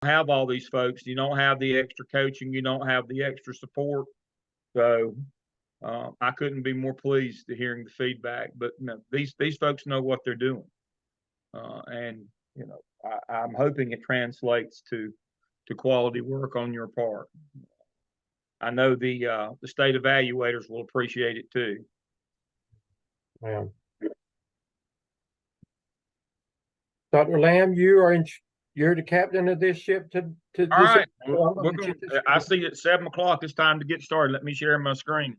have all these folks. You don't have the extra coaching. You don't have the extra support. So I couldn't be more pleased to hearing the feedback. But these folks know what they're doing, and I'm hoping it translates to quality work on your part. I know the state evaluators will appreciate it too. Yeah. Dr. Lamb, you're the captain of this ship to All this. right. I see it's 7 o'clock. It's time to get started. Let me share my screen.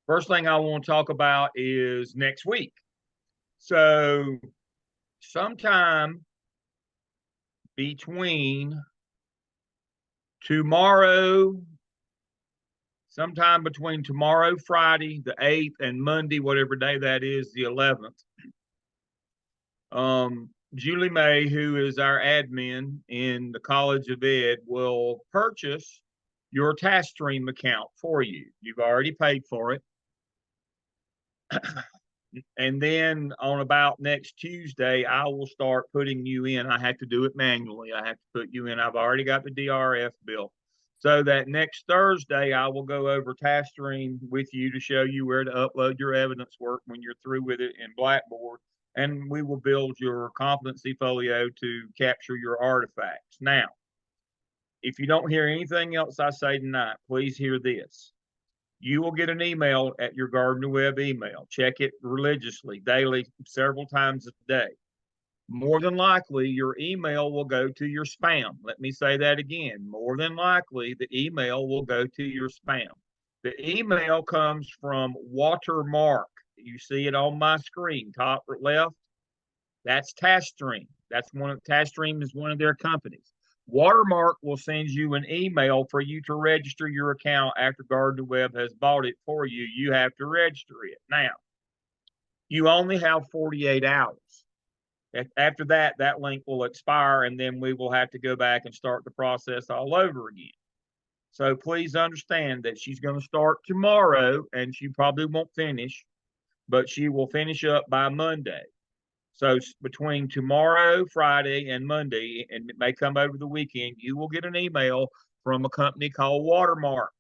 First thing I want to talk about is next week. So sometime between tomorrow, Friday, the 8th, and Monday, whatever day that is, the 11th, Julie May, who is our admin in the College of Ed, will purchase your Taskstream account for you. You've already paid for it. And then on about next Tuesday, I will start putting you in. I have to do it manually. I have to put you in. I've already got the DRF bill. So that next Thursday, I will go over Taskstream with you to show you where to upload your evidence work when you're through with it in Blackboard. And we will build your competency folio to capture your artifacts. Now, if you don't hear anything else I say tonight, please hear this. You will get an email at your Gardner Webb email. Check it religiously, daily, several times a day. More than likely, your email will go to your spam. Let me say that again. More than likely, the email will go to your spam. The email comes from Watermark. You see it on my screen, top left. That's Taskstream. Taskstream is one of their companies. Watermark will send you an email for you to register your account after Gardner Webb has bought it for you. You have to register it. Now, you only have 48 hours. After that, that link will expire, and then we will have to go back and start the process all over again. So please understand that she's going to start tomorrow, and she probably won't finish, but she will finish up by Monday. So between tomorrow, Friday, and Monday, and it may come over the weekend, you will get an email from a company called Watermark.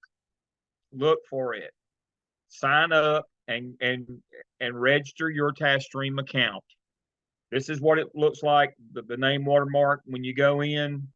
Look for it. Sign up and register your Taskstream account. This is what it looks like, the name Watermark, when you go in.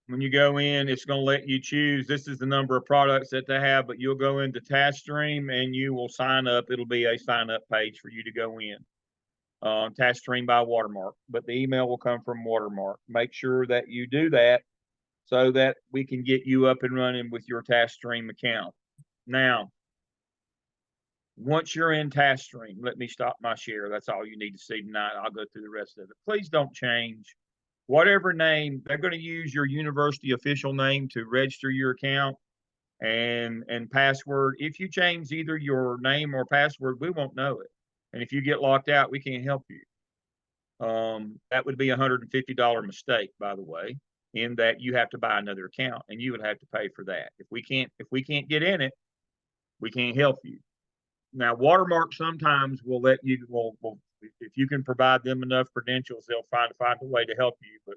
When you go in, it's going to let you choose. This is the number of products that they have, but you'll go into Taskstream and you will sign up. It'll be a sign up page for you to go in. Taskstream by Watermark, but the email will come from Watermark. Make sure that you do that so that we can get you up and running with your Taskstream account. Now, once you're in Taskstream, let me stop my share. That's all you need to see tonight. I'll go through the rest of it. Please don't change. Whatever name, they're going to use your university official name to register your account and password. If you change either your name or password, we won't know it. And if you get locked out, we can't help you. That would be a $150 mistake, by the way, in that you have to buy another account and you would have to pay for that. If we can't get in it, we can't help you. Now, Watermark sometimes will let you, if you can provide them enough credentials, they'll find a way to help you, but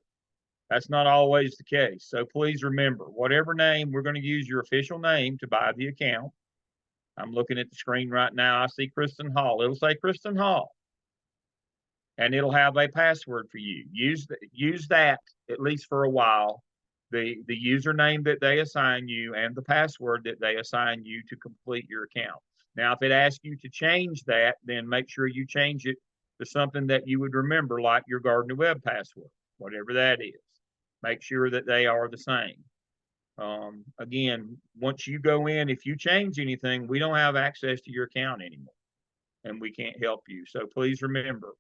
that's not always the case. So please remember, whatever name, we're going to use your official name to buy the account. I'm looking at the screen right now. I see Kristen Hall. It'll say Kristen Hall. And it'll have a password for you. Use that at least for a while. The username that they assign you and the password that they assign you to complete your account. Now, if it asks you to change that, then make sure you change it to something that you would remember, like your Gardner Webb password, whatever that is. Make sure that they are the same. Again, once you go in, if you change anything, we don't have access to your account anymore, and we can't help you. So please remember,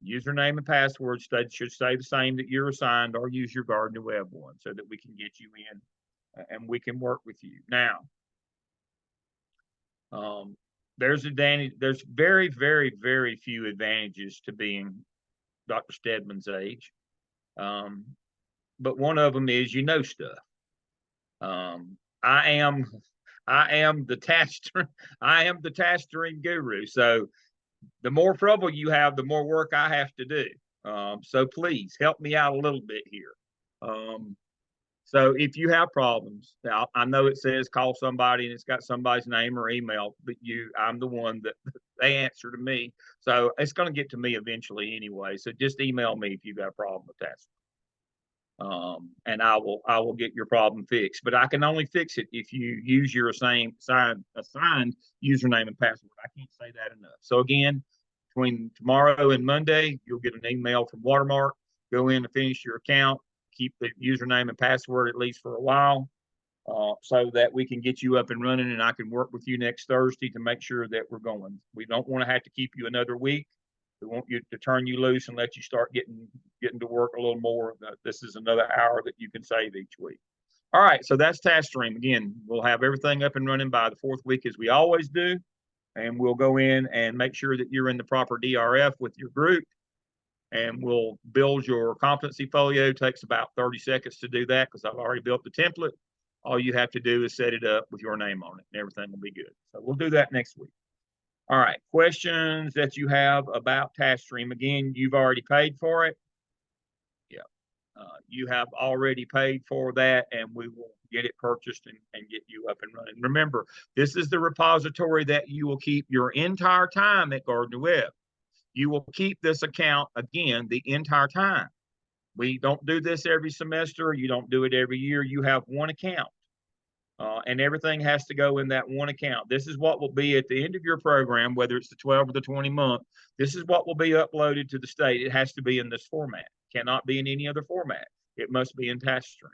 username and password should stay the same that you're assigned, or use your Gardner Webb one so that we can get you in and we can work with you. Now, there's very, very, very few advantages to being Dr. Stedman's age. But one of them is stuff. I am the Taskstream guru. So the more trouble you have, the more work I have to do. So please help me out a little bit here. So if you have problems, I know it says call somebody and it's got somebody's name or email, but I'm the one that they answer to me. So it's going to get to me eventually anyway. So just email me if you've got a problem with that. And I will get your problem fixed. But I can only fix it if you use your assigned username and password. I can't say that enough. So again, between tomorrow and Monday, you'll get an email from Watermark. Go in and finish your account. Keep the username and password at least for a while, so that we can get you up and running, and I can work with you next Thursday to make sure that we're going. We don't want to have to keep you another week. We want you to turn you loose and let you start getting to work a little more. This is another hour that you can save each week. All right, so that's Taskstream. Again, we'll have everything up and running by the 4th week as we always do, and we'll go in and make sure that you're in the proper DRF with your group, and we'll build your competency folio. It takes about 30 seconds to do that because I've already built the template. All you have to do is set it up with your name on it, and everything will be good. So we'll do that next week. All right, questions that you have about Taskstream. Again, you've already paid for it. Yeah, you have already paid for that, and we will get it purchased and get you up and running. Remember, this is the repository that you will keep your entire time at Gardner Webb. You will keep this account, again, the entire time. We don't do this every semester. You don't do it every year. You have one account. And everything has to go in that one account. This is what will be at the end of your program, whether it's the 12 or the 20 month. This is what will be uploaded to the state. It has to be in this format. It cannot be in any other format. It must be in Taskstream.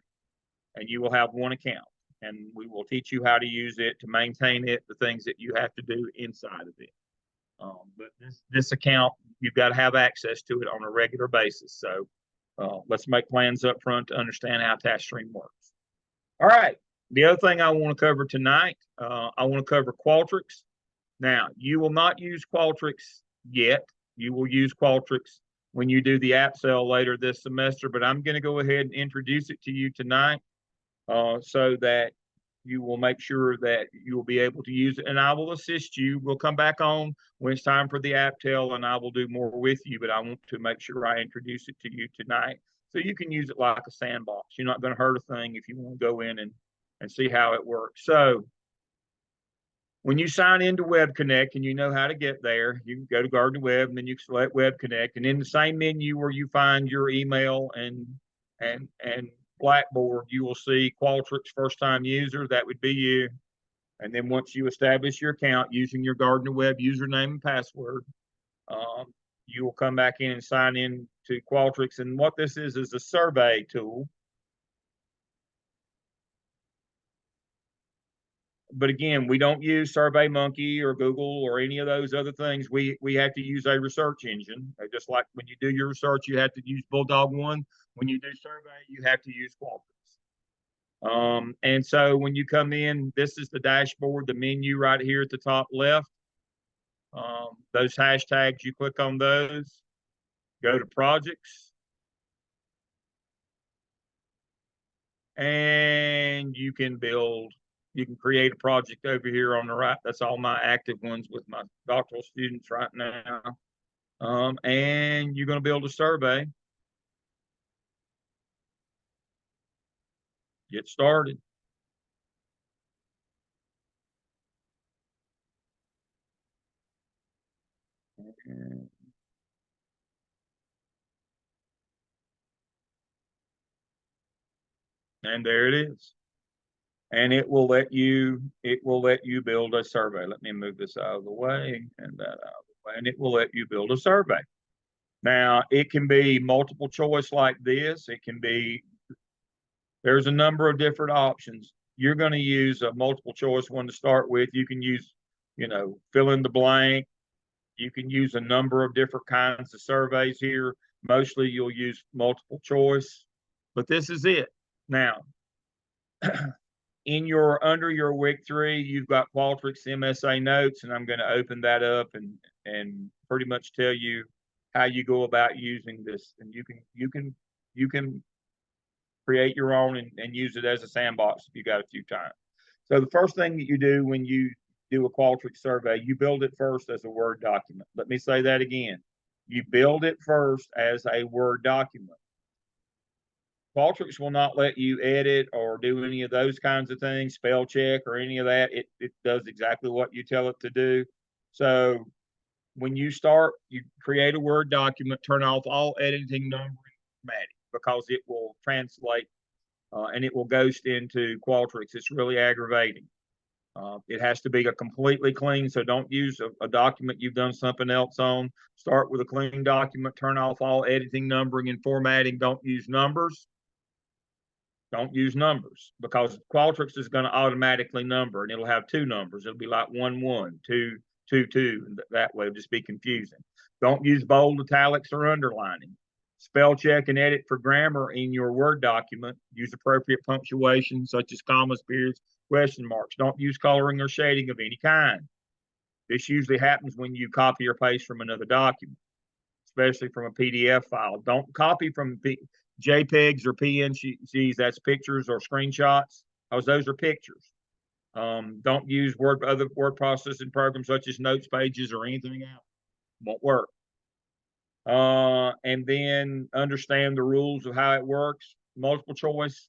And you will have one account. And we will teach you how to use it, to maintain it, the things that you have to do inside of it. But this account, you've got to have access to it on a regular basis. So let's make plans up front to understand how Taskstream works. All right. The other thing I want to cover tonight, I want to cover Qualtrics. Now, you will not use Qualtrics yet. You will use Qualtrics when you do the app sale later this semester, but I'm going to go ahead and introduce it to you tonight, so that you will make sure that you will be able to use it, and I will assist you. We'll come back on when it's time for the app tale, and I will do more with you, but I want to make sure I introduce it to you tonight so you can use it like a sandbox. You're not going to hurt a thing if you want to go in and see how it works. So when you sign into Web Connect and you know how to get there, you can go to Gardner Web and then you select Web Connect, and in the same menu where you find your email and Blackboard, you will see Qualtrics first time user. That would be you. And then once you establish your account using your Gardner Web username and password, you will come back in and sign in to Qualtrics. And what this is a survey tool. But again, we don't use SurveyMonkey or Google or any of those other things. We have to use a research engine. Just like when you do your research, you have to use Bulldog One. When you do survey, you have to use Qualtrics. And so when you come in, this is the dashboard, the menu right here at the top left. Those hashtags, you click on those, go to projects, and you can create a project over here on the right. That's all my active ones with my doctoral students right now. And you're going to build a survey. Get started. And there it is. And it will let you build a survey. Let me move this out of the way and that out of the way, and it will let you build a survey. Now, it can be multiple choice like this. There's a number of different options. You're going to use a multiple choice one to start with. You can use, fill in the blank. You can use a number of different kinds of surveys here. Mostly you'll use multiple choice, but this is it. Now, under your week 3, you've got Qualtrics MSA notes, and I'm going to open that up and pretty much tell you how you go about using this. And you can you can create your own and use it as a sandbox if you got a few times. So the first thing that you do when you do a Qualtrics survey, you build it first as a Word document. Let me say that again. You build it first as a Word document. Qualtrics will not let you edit or do any of those kinds of things, spell check or any of that. It does exactly what you tell it to do. So when you start, you create a Word document, turn off all editing, numbering, formatting, because it will translate and it will ghost into Qualtrics. It's really aggravating. It has to be a completely clean, so don't use a document you've done something else on. Start with a clean document, turn off all editing, numbering, and formatting. Don't use numbers. Don't use numbers because Qualtrics is going to automatically number and it'll have two numbers. It'll be like 1, 1, 2, 2, 2. And that way it'll just be confusing. Don't use bold, italics, or underlining. Spell check and edit for grammar in your Word document. Use appropriate punctuation such as commas, periods, question marks. Don't use coloring or shading of any kind. This usually happens when you copy or paste from another document, especially from a PDF file. Don't copy from JPEGs or PNGs, that's pictures or screenshots, because those are pictures. Don't use other word processing programs such as Notes, Pages, or anything else. Won't work. And then understand the rules of how it works. Multiple choice.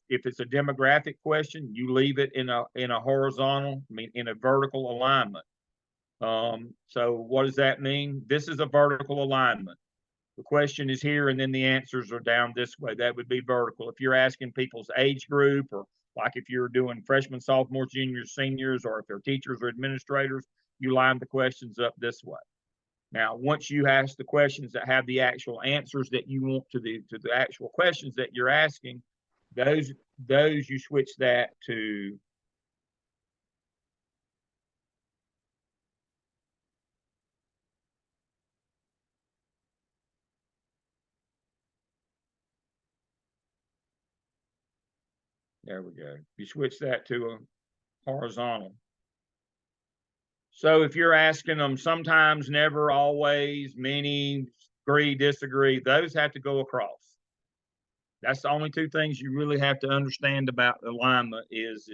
If it's a demographic question, you leave it in a horizontal, in a vertical alignment. So what does that mean? This is a vertical alignment. The question is here, and then the answers are down this way. That would be vertical. If you're asking people's age group, or like if you're doing freshmen, sophomores, juniors, seniors, or if they're teachers or administrators, you line the questions up this way. Now, once you ask the questions that have the actual answers that you want to the actual questions that you're asking, those you switch that to there we go. You switch that to a horizontal. So if you're asking them sometimes, never, always, many, agree, disagree, those have to go across. That's the only two things you really have to understand about alignment is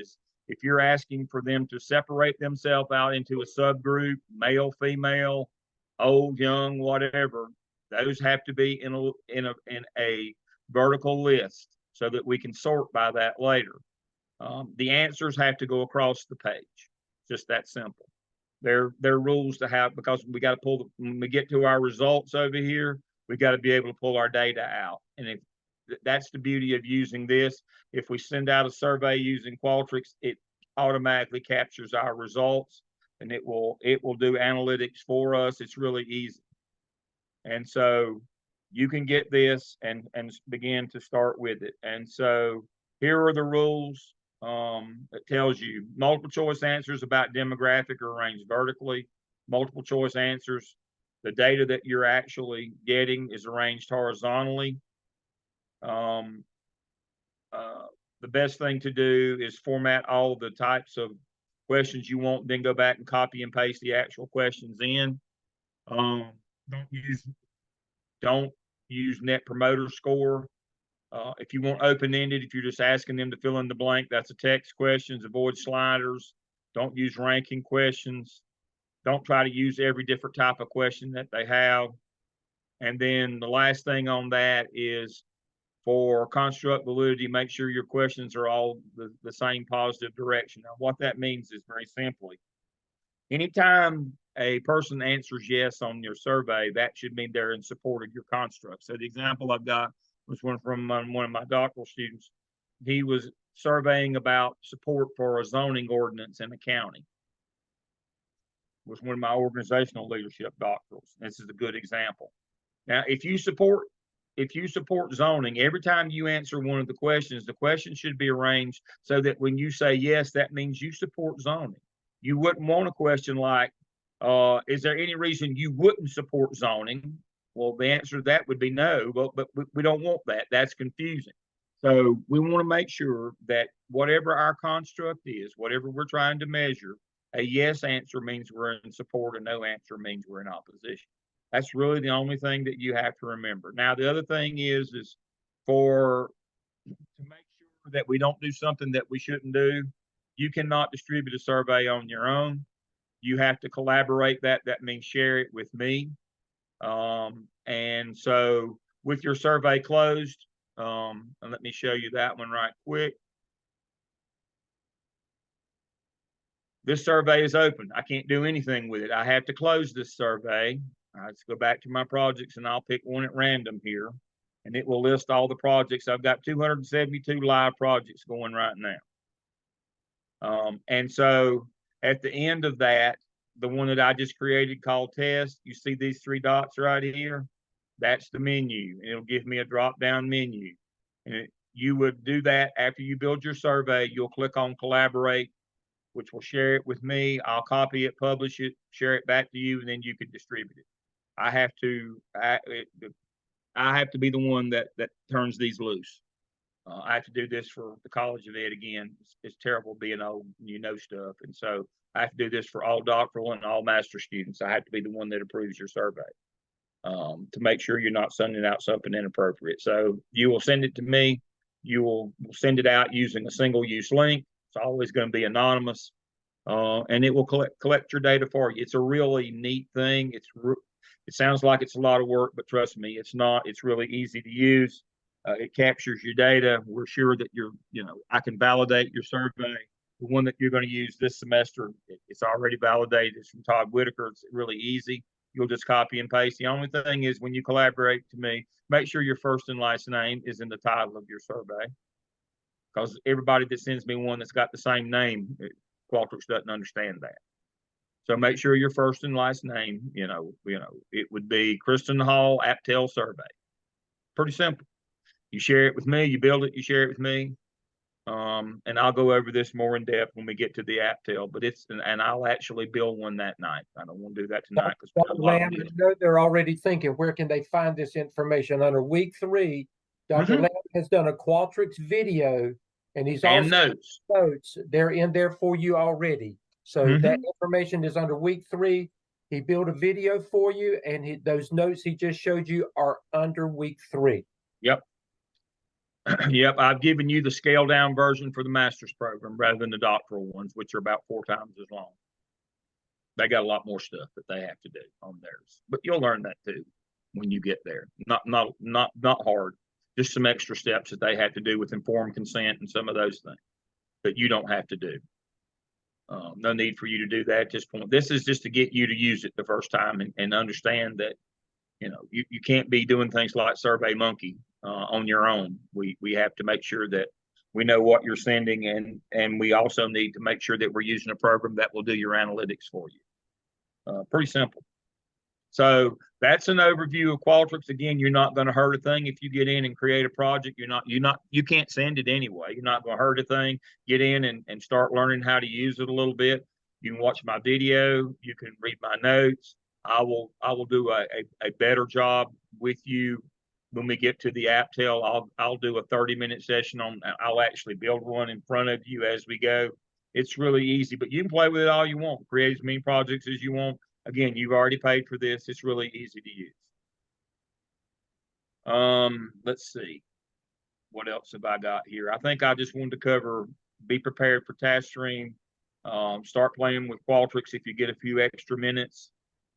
if you're asking for them to separate themselves out into a subgroup, male, female, old, young, whatever, those have to be in a vertical list so that we can sort by that later. The answers have to go across the page. Just that simple. They're rules to have because we got to pull when we get to our results over here, we got to be able to pull our data out. And if that's the beauty of using this, if we send out a survey using Qualtrics, it automatically captures our results and it will do analytics for us. It's really easy. And so you can get this and begin to start with it. And so here are the rules. It tells you multiple choice answers about demographic are arranged vertically. Multiple choice answers, the data that you're actually getting is arranged horizontally. The best thing to do is format all the types of questions you want, then go back and copy and paste the actual questions in. Don't use Net Promoter Score. If you want open-ended, if you're just asking them to fill in the blank, that's a text questions. Avoid sliders. Don't use ranking questions. Don't try to use every different type of question that they have. And then the last thing on that is for construct validity, make sure your questions are all the same positive direction. Now, what that means is very simply, anytime a person answers yes on your survey, that should mean they're in support of your construct. So the example I've got was one from one of my doctoral students. He was surveying about support for a zoning ordinance in the county. It was one of my organizational leadership doctorals. This is a good example. Now, if you support zoning, every time you answer one of the questions should be arranged so that when you say yes, that means you support zoning. You wouldn't want a question like, is there any reason you wouldn't support zoning? Well, the answer to that would be no, but we don't want that. That's confusing. So we want to make sure that whatever our construct is, whatever we're trying to measure, a yes answer means we're in support, a no answer means we're in opposition. That's really the only thing that you have to remember. Now, the other thing is for to make sure that we don't do something that we shouldn't do, you cannot distribute a survey on your own. You have to collaborate that. That means share it with me. And so with your survey closed, and let me show you that one right quick. This survey is open. I can't do anything with it. I have to close this survey. Let's go back to my projects and I'll pick one at random here. And it will list all the projects. I've got 272 live projects going right now. And so at the end of that, the one that I just created called test, you see these 3 dots right here? That's the menu. It'll give me a drop down menu. And you would do that after you build your survey. You'll click on collaborate, which will share it with me. I'll copy it, publish it, share it back to you, and then you can distribute it. I have to be the one that turns these loose. I have to do this for the College of Ed again. It's terrible being old and you know stuff. And so I have to do this for all doctoral and all master students. I have to be the one that approves your survey to make sure you're not sending out something inappropriate. So you will send it to me. You will send it out using a single use link. It's always going to be anonymous. And it will collect your data for you. It's a really neat thing. It sounds like it's a lot of work, but trust me, it's not. It's really easy to use. It captures your data. We're sure that I can validate your survey. The one that you're going to use this semester, it's already validated. It's from Todd Whitaker. It's really easy. You'll just copy and paste. The only thing is when you collaborate to me, make sure your first and last name is in the title of your survey. Because everybody that sends me one that's got the same name, Qualtrics doesn't understand that. So make sure your first and last name, it would be Kristen Hall, Aptel Survey. Pretty simple. You share it with me, you build it, you share it with me. And I'll go over this more in depth when we get to the Aptel, but and I'll actually build one that night. I don't want to do that tonight because Lamb, they're already thinking, where can they find this information? Under week 3, Dr. Lamb has done a Qualtrics video, and he's also notes. They're in there for you already. So that information is under week 3. He built a video for you, and those notes he just showed you are under week 3. Yep. Yep, I've given you the scaled down version for the master's program rather than the doctoral ones, which are about 4 times as long. They got a lot more stuff that they have to do on theirs, but you'll learn that too when you get there. Not hard, just some extra steps that they have to do with informed consent and some of those things that you don't have to do. No need for you to do that at this point. This is just to get you to use it the first time and understand that you can't be doing things like SurveyMonkey on your own. We have to make sure that we know what you're sending, and we also need to make sure that we're using a program that will do your analytics for you. Pretty simple. So that's an overview of Qualtrics. Again, you're not going to hurt a thing if you get in and create a project. You can't send it anyway. You're not going to hurt a thing. Get in and start learning how to use it a little bit. You can watch my video. You can read my notes. I will do a better job with you when we get to the Aptel. I'll do a 30-minute session I'll actually build one in front of you as we go. It's really easy, but you can play with it all you want. Create as many projects as you want. Again, you've already paid for this. It's really easy to use. Let's see. What else have I got here? I think I just wanted to cover, be prepared for Taskstream. Start playing with Qualtrics if you get a few extra minutes.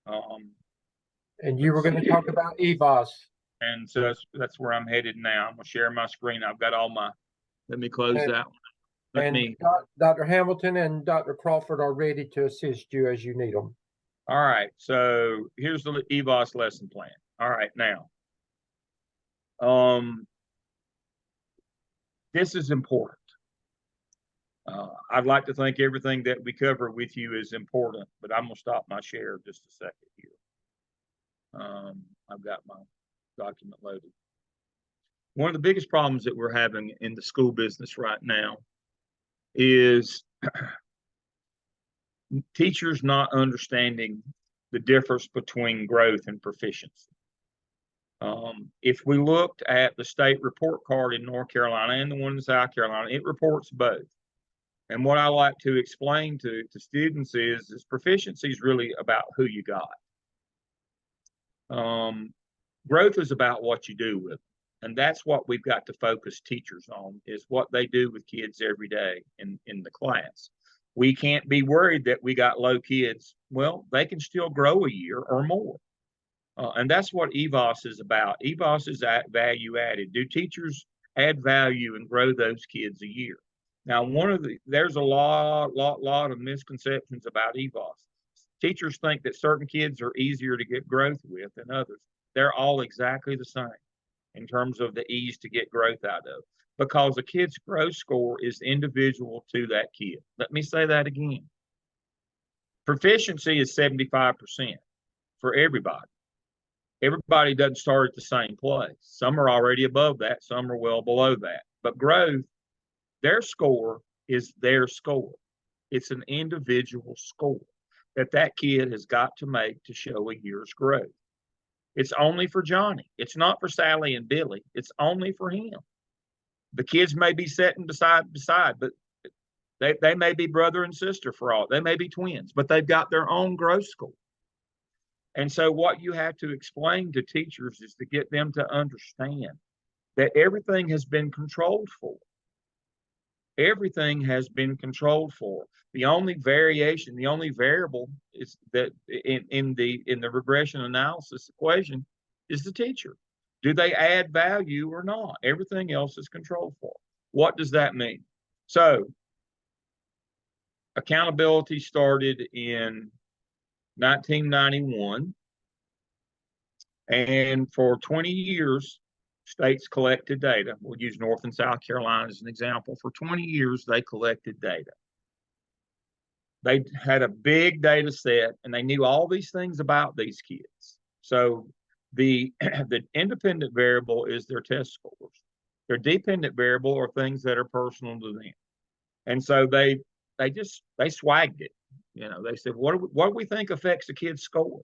And you were going to talk about EVAAS. And so that's where I'm headed now. I'm going to share my screen. I've got all my, let me close that one. Dr. Hamilton and Dr. Crawford are ready to assist you as you need them. All right, so here's the EVAAS lesson plan. All right, now, this is important. I'd like to think everything that we cover with you is important, but I'm gonna stop my share just a second here. I've got my document loaded. One of the biggest problems that we're having in the school business right now is teachers not understanding the difference between growth and proficiency. If we looked at the state report card in North Carolina and the one in South Carolina, it reports both. And what I like to explain to students is proficiency is really about who you got. Growth is about what you do with them. And that's what we've got to focus teachers on, is what they do with kids every day in the class. We can't be worried that we got low kids. Well, they can still grow a year or more. And that's what EVAAS is about. EVAAS is value added. Do teachers add value and grow those kids a year? Now, there's a lot of misconceptions about EVAAS. Teachers think that certain kids are easier to get growth with than others. They're all exactly the same in terms of the ease to get growth out of, because a kid's growth score is individual to that kid. Let me say that again. Proficiency is 75% for everybody. Everybody doesn't start at the same place. Some are already above that, some are well below that. But growth, their score is their score. It's an individual score that kid has got to make to show a year's growth. It's only for Johnny. It's not for Sally and Billy. It's only for him. The kids may be sitting beside, but they may be brother and sister for all. They may be twins, but they've got their own growth score. And so what you have to explain to teachers is to get them to understand that everything has been controlled for. Everything has been controlled for. The only variation, the only variable is that in the regression analysis equation is the teacher. Do they add value or not? Everything else is controlled for. What does that mean? So accountability started in 1991, and for 20 years, states collected data. We'll use North and South Carolina as an example. For 20 years, they collected data. They had a big data set, and they knew all these things about these kids. So the independent variable is their test scores. Their dependent variable are things that are personal to them. And so they swagged it. You know, they said, what do we think affects a kid's score?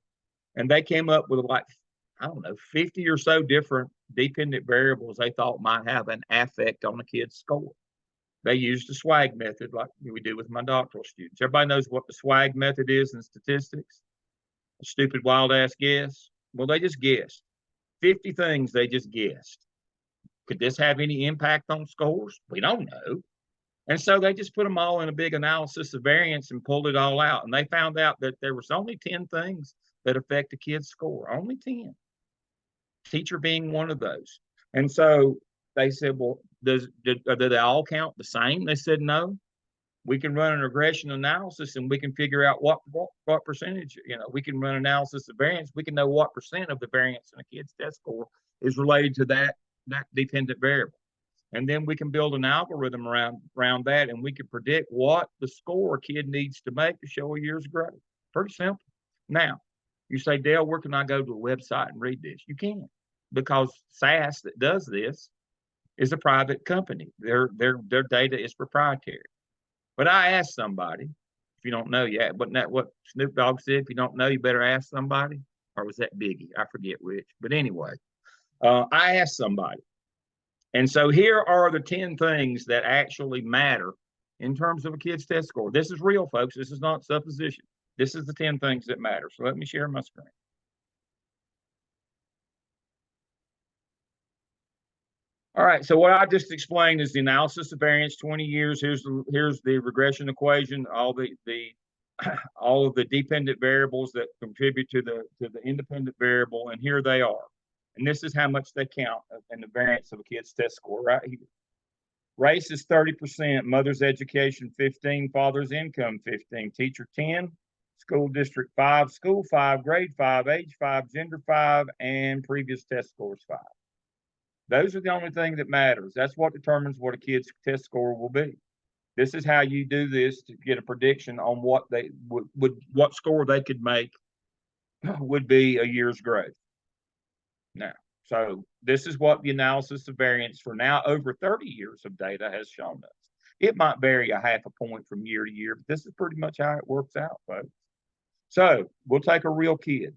And they came up with, like, I don't know, 50 or so different dependent variables they thought might have an affect on a kid's score. They used the swag method like we do with my doctoral students. Everybody knows what the swag method is in statistics. A stupid, wild ass guess. Well, they just guessed. 50 things they just guessed. Could this have any impact on scores? We don't know. And so they just put them all in a big analysis of variance and pulled it all out. And they found out that there was only 10 things that affect a kid's score. Only 10. Teacher being one of those. And so they said, well, do they all count the same? They said, no. We can run an regression analysis and we can figure out what percentage, you know, we can run analysis of variance. We can know what percent of the variance in a kid's test score is related to that dependent variable. And then we can build an algorithm around that, and we can predict what the score a kid needs to make to show a year's growth. Pretty simple. Now, you say, Dale, where can I go to a website and read this? You can't, because SAS that does this is a private company. Their data is proprietary. But I asked somebody, if you don't know yet, wasn't that what Snoop Dogg said? If you don't know, you better ask somebody. Or was that Biggie? I forget which. But anyway, I asked somebody. And so here are the 10 things that actually matter in terms of a kid's test score. This is real, folks. This is not supposition. This is the 10 things that matter. So let me share my screen. All right, so what I just explained is the analysis of variance, 20 years. Here's the regression equation, all of the dependent variables that contribute to the independent variable, and here they are. And this is how much they count in the variance of a kid's test score right here. Race is 30%, mother's education 15, father's income 15, teacher 10, school district 5, school 5, grade 5, age 5, gender 5, and previous test scores 5. Those are the only thing that matters. That's what determines what a kid's test score will be. This is how you do this to get a prediction on what they what score they could make would be a year's growth. Now, so this is what the analysis of variance for now over 30 years of data has shown us. It might vary a half a point from year to year, but this is pretty much how it works out, folks. So we'll take a real kid.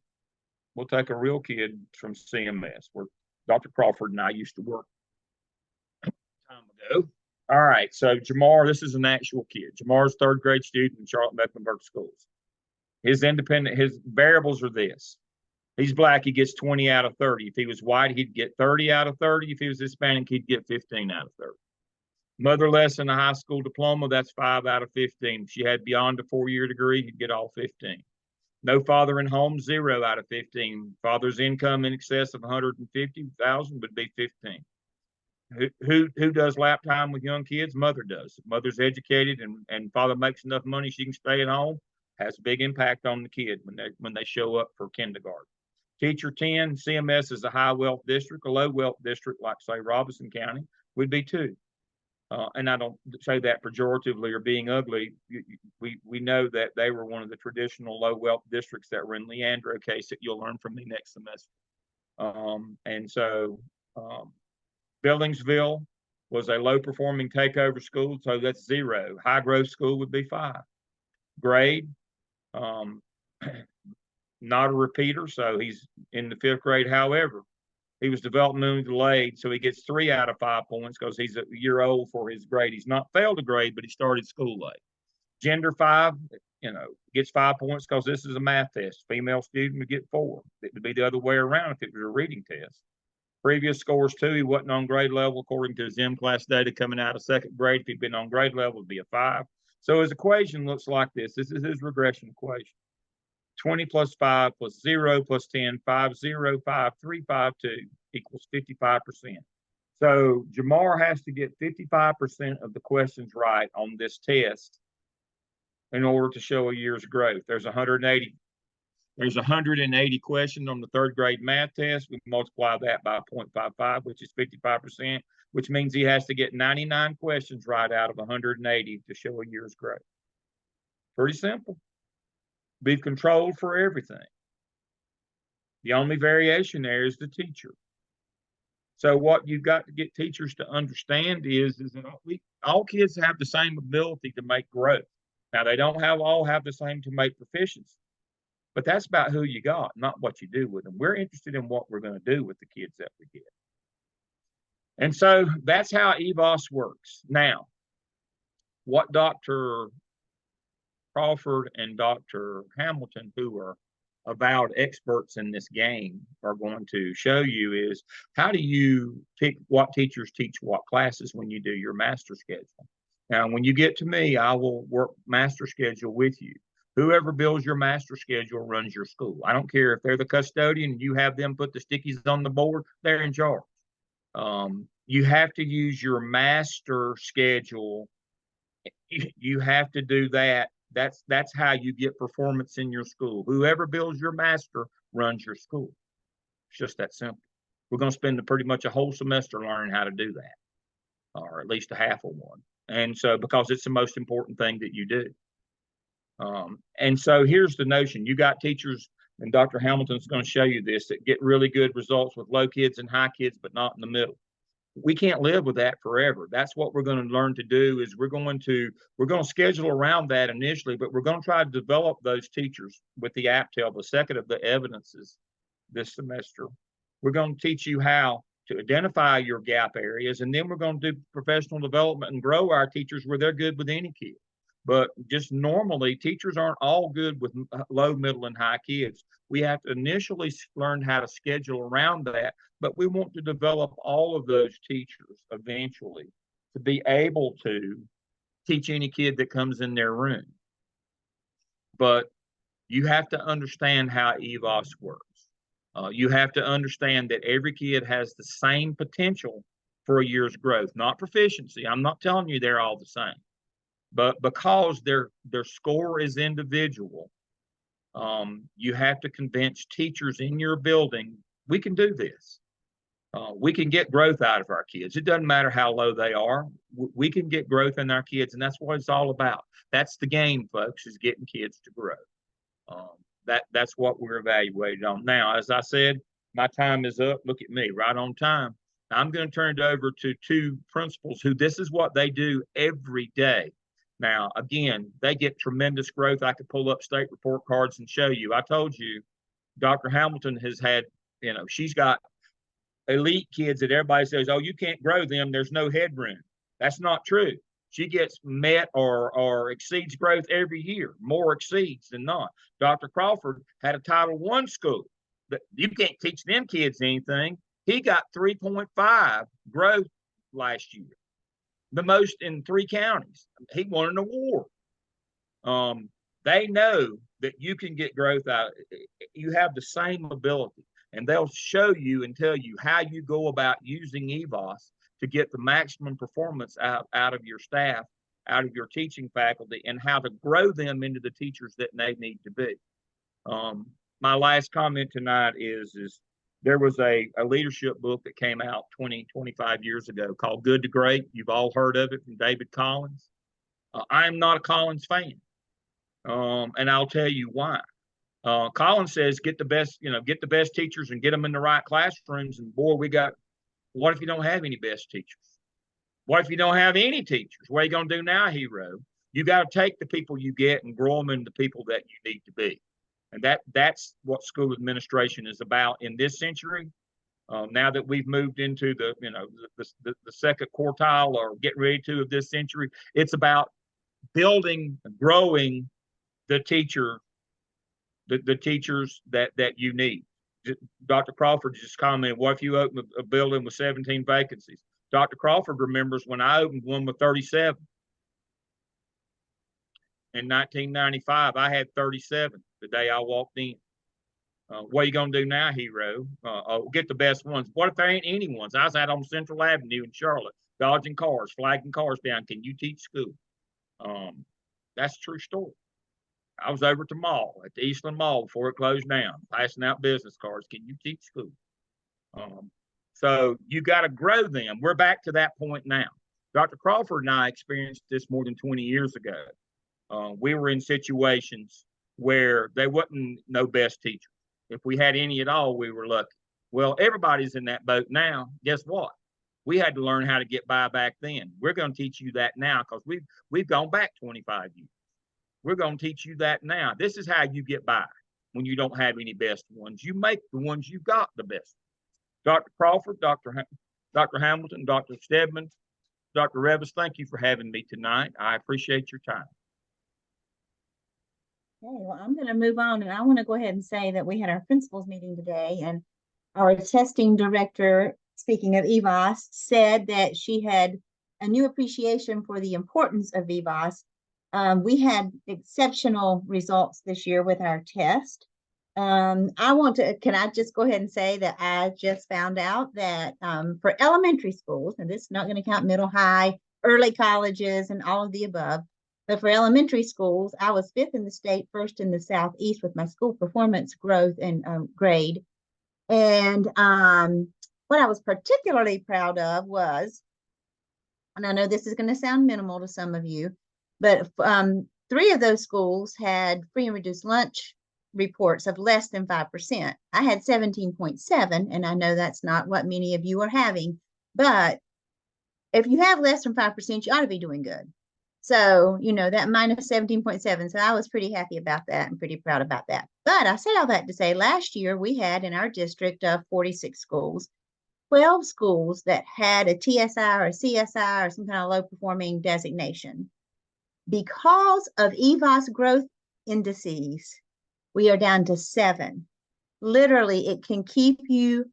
We'll take a real kid from CMS, where Dr. Crawford and I used to work time ago. All right, so Jamar, this is an actual kid. Jamar's third grade student in Charlotte Mecklenburg schools. His variables are this. He's black, he gets 20 out of 30. If he was white, he'd get 30 out of 30. If he was Hispanic, he'd get 15 out of 30. Motherless and a high school diploma, that's 5 out of 15. If she had beyond a 4-year degree, he'd get all 15. No father in home, 0 out of 15. Father's income in excess of 150,000 would be 15. Who does lap time with young kids? Mother does. If mother's educated and father makes enough money she can stay at home, has a big impact on the kid when they show up for kindergarten. Teacher 10, CMS is a high wealth district. A low wealth district, like say Robeson County, would be 2. And I don't say that pejoratively or being ugly. We know that they were one of the traditional low wealth districts that were in Leandro case that you'll learn from me next semester. And so Billingsville was a low performing takeover school, so that's 0. High growth school would be 5. Grade, not a repeater, so he's in the 5th grade. However, he was developmentally delayed, so he gets 3 out of 5 points because he's a year old for his grade. He's not failed a grade, but he started school late. Gender 5, gets 5 points because this is a math test. Female student would get 4. It would be the other way around if it was a reading test. Previous scores 2, he wasn't on grade level according to his M-class data coming out of 2nd grade. If he'd been on grade level, it'd be a 5. So his equation looks like this. This is his regression equation. 20 plus 5 plus 0 plus 10, 5, 0, 5, 3, 5, 2 equals 55%. So Jamar has to get 55% of the questions right on this test in order to show a year's growth. There's 180 questions on the 3rd grade math test. We multiply that by 0.55, which is 55%, which means he has to get 99 questions right out of 180 to show a year's growth. Pretty simple. Be controlled for everything. The only variation there is the teacher. So what you've got to get teachers to understand is that all kids have the same ability to make growth. Now, they don't all have the same to make proficiency, but that's about who you got, not what you do with them. We're interested in what we're going to do with the kids that we get. And so that's how EVAAS works. Now, what Dr. Crawford and Dr. Hamilton, who are avowed experts in this game, are going to show you is how do you pick what teachers teach what classes when you do your master schedule. Now, when you get to me, I will work master schedule with you. Whoever builds your master schedule runs your school. I don't care if they're the custodian and you have them put the stickies on the board, they're in charge. You have to use your master schedule. You have to do that. That's how you get performance in your school. Whoever builds your master runs your school. It's just that simple. We're going to spend pretty much a whole semester learning how to do that, or at least a half of one. And so, because it's the most important thing that you do. And so here's the notion. You got teachers, and Dr. Hamilton's going to show you this, that get really good results with low kids and high kids, but not in the middle. We can't live with that forever. That's what we're going to learn to do is we're going to schedule around that initially, but we're going to try to develop those teachers with the APTEL, the second of the evidences this semester. We're going to teach you how to identify your gap areas, and then we're going to do professional development and grow our teachers where they're good with any kid. But just normally, teachers aren't all good with low, middle, and high kids. We have to initially learn how to schedule around that, but we want to develop all of those teachers eventually to be able to teach any kid that comes in their room. But you have to understand how EVAAS works. You have to understand that every kid has the same potential for a year's growth, not proficiency. I'm not telling you they're all the same. But because their score is individual, you have to convince teachers in your building, we can do this. We can get growth out of our kids. It doesn't matter how low they are. We can get growth in our kids, and that's what it's all about. That's the game, folks, is getting kids to grow. That's what we're evaluated on. Now, as I said, my time is up. Look at me, right on time. Now, I'm going to turn it over to 2 principals who this is what they do every day. Now, again, they get tremendous growth. I could pull up state report cards and show you. I told you, Dr. Hamilton has had, she's got elite kids that everybody says, oh, you can't grow them. There's no headroom. That's not true. She gets met or exceeds growth every year. More exceeds than not. Dr. Crawford had a Title I school. you can't teach them kids anything. He got 3.5 growth last year, the most in 3 counties. He won an award. They know that you can get growth out. You have the same ability, and they'll show you and tell you how you go about using EVAAS to get the maximum performance out of your staff, out of your teaching faculty, and how to grow them into the teachers that they need to be. My last comment tonight is there was a leadership book that came out 25 years ago called Good to Great. You've all heard of it, from David Collins. I'm not a Collins fan. And I'll tell you why. Collins says, get the best teachers and get them in the right classrooms. And boy, what if you don't have any best teachers? What if you don't have any teachers? What are you going to do now, hero? You got to take the people you get and grow them into the people that you need to be. And that's what school administration is about in this century. Now that we've moved into the second quartile, or getting ready to, of this century, it's about building, growing the teachers that you need. Dr. Crawford just commented, what if you open a building with 17 vacancies? Dr. Crawford remembers when I opened one with 37. In 1995, I had 37 the day I walked in. What are you going to do now, hero? Get the best ones. What if there ain't any ones? I was out on Central Avenue in Charlotte, dodging cars, flagging cars down. Can you teach school? That's a true story. I was over at the mall, at the Eastland Mall before it closed down, passing out business cards. Can you teach school? So you got to grow them. We're back to that point now. Dr. Crawford and I experienced this more than 20 years ago. We were in situations where there wasn't no best teacher. If we had any at all, we were lucky. Well, everybody's in that boat now. Guess what? We had to learn how to get by back then. We're going to teach you that now, because we've gone back 25 years. We're going to teach you that now. This is how you get by when you don't have any best ones. You make the ones you got the best. Dr. Crawford, Dr. Hamilton, Dr. Stedman, Dr. Revis, thank you for having me tonight. I appreciate your time. Okay, well, I'm going to move on, and I want to go ahead and say that we had our principals meeting today, and our testing director, speaking of EVAAS, said that she had a new appreciation for the importance of EVAAS. We had exceptional results this year with our test. Can I just go ahead and say that I just found out that for elementary schools, and this is not going to count middle, high, early colleges, and all of the above, but for elementary schools, I was 5th in the state, 1st in the Southeast with my school performance growth and grade. And what I was particularly proud of was, and I know this is going to sound minimal to some of you, but 3 of those schools had free and reduced lunch reports of less than 5%. I had 17.7, and I know that's not what many of you are having, but if you have less than 5%, you ought to be doing good. So, that minus 17.7. So I was pretty happy about that and pretty proud about that. But I say all that to say, last year we had in our district 46 schools, 12 schools that had a TSI or a CSI or some kind of low performing designation. Because of EVAAS growth indices, we are down to 7. Literally, it can keep your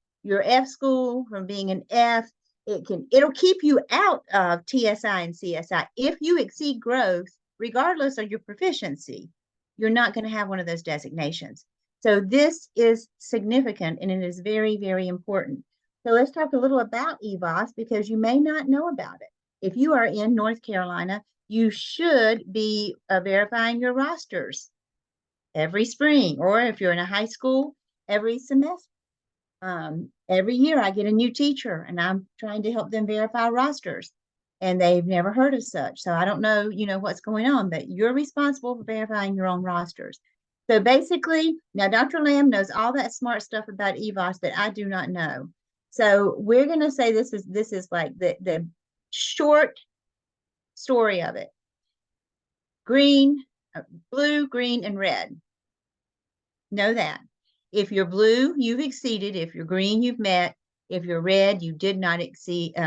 F school from being an F. It'll keep you out of TSI and CSI. If you exceed growth, regardless of your proficiency, you're not going to have one of those designations. So this is significant, and it is very, very important. So let's talk a little about EVAAS, because you may not know about it. If you are in North Carolina, you should be verifying your rosters every spring, or if you're in a high school, every semester. Every year I get a new teacher, and I'm trying to help them verify rosters, and they've never heard of such. So I don't know, what's going on, but you're responsible for verifying your own rosters. So basically, now Dr. Lamb knows all that smart stuff about EVAAS that I do not know. So we're going to say this is like the short story of it. Green, blue, green, and red. Know that. If you're blue, you've exceeded. If you're green, you've met. If you're red, you did not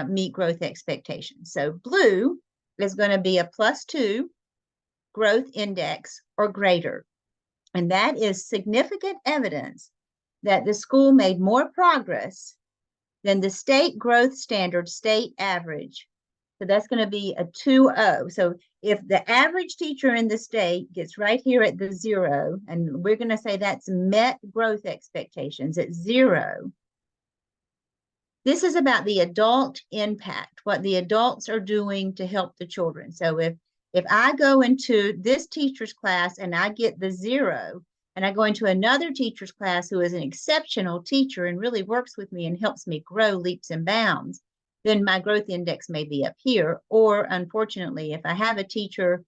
meet growth expectations. So blue is going to be a +2 growth index or greater. And that is significant evidence that the school made more progress than the state growth standard state average. So that's going to be a 2.0. So if the average teacher in the state gets right here at the 0, and we're going to say that's met growth expectations at 0, this is about the adult impact, what the adults are doing to help the children. So if I go into this teacher's class and I get the 0, and I go into another teacher's class who is an exceptional teacher and really works with me and helps me grow leaps and bounds, then my growth index may be up here. Or unfortunately, if I have a teacher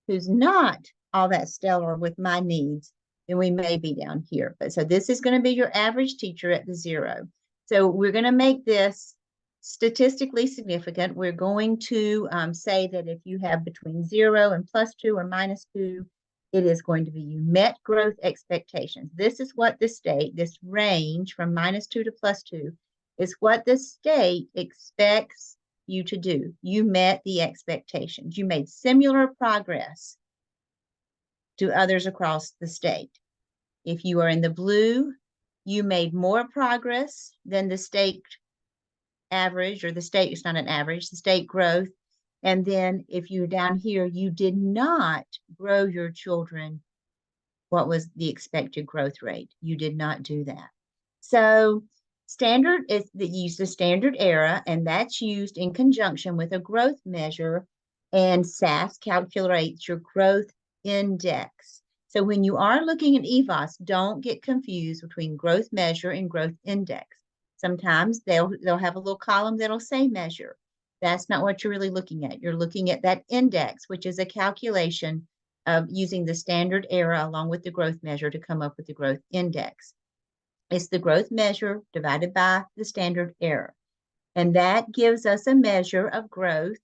who's not all that stellar with my needs, then we may be down here. But so this is going to be your average teacher at the 0. So we're going to make this statistically significant. We're going to say that if you have between 0 and +2 or -2, it is going to be you met growth expectations. This is what the state, this range from -2 to +2, is what the state expects you to do. You met the expectations. You made similar progress to others across the state. If you are in the blue, you made more progress than the state average, or the state is not an average, the state growth. And then if you're down here, you did not grow your children. What was the expected growth rate? You did not do that. So standard is that use the standard error, and that's used in conjunction with a growth measure, and SAS calculates your growth index. So when you are looking at EVAAS, don't get confused between growth measure and growth index. Sometimes they'll have a little column that'll say measure. That's not what you're really looking at. You're looking at that index, which is a calculation of using the standard error along with the growth measure to come up with the growth index. It's the growth measure divided by the standard error. And that gives us a measure of growth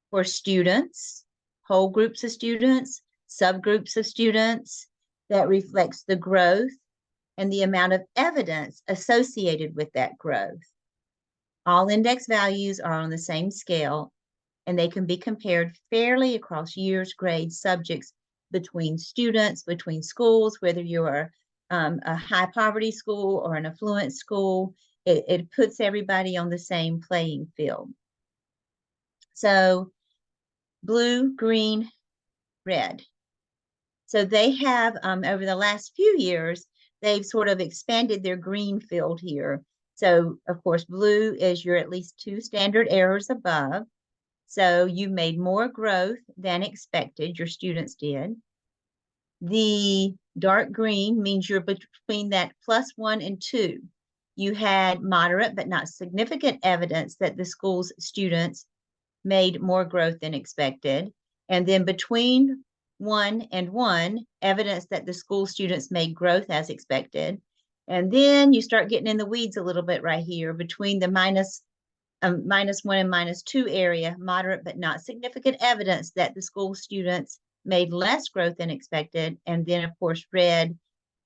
for students, whole groups of students, subgroups of students, that reflects the growth and the amount of evidence associated with that growth. All index values are on the same scale, and they can be compared fairly across years, grades, subjects, between students, between schools, whether you are a high poverty school or an affluent school. It puts everybody on the same playing field. So blue, green, red. So they have, over the last few years, they've sort of expanded their green field here. So, of course, blue is your at least 2 standard errors above. So you made more growth than expected, your students did. The dark green means you're between that +1 and 2. You had moderate but not significant evidence that the school's students made more growth than expected. And then between 1 and 1, evidence that the school students made growth as expected. And then you start getting in the weeds a little bit right here between the -1 and -2 area, moderate but not significant evidence that the school students made less growth than expected. And then, of course, red,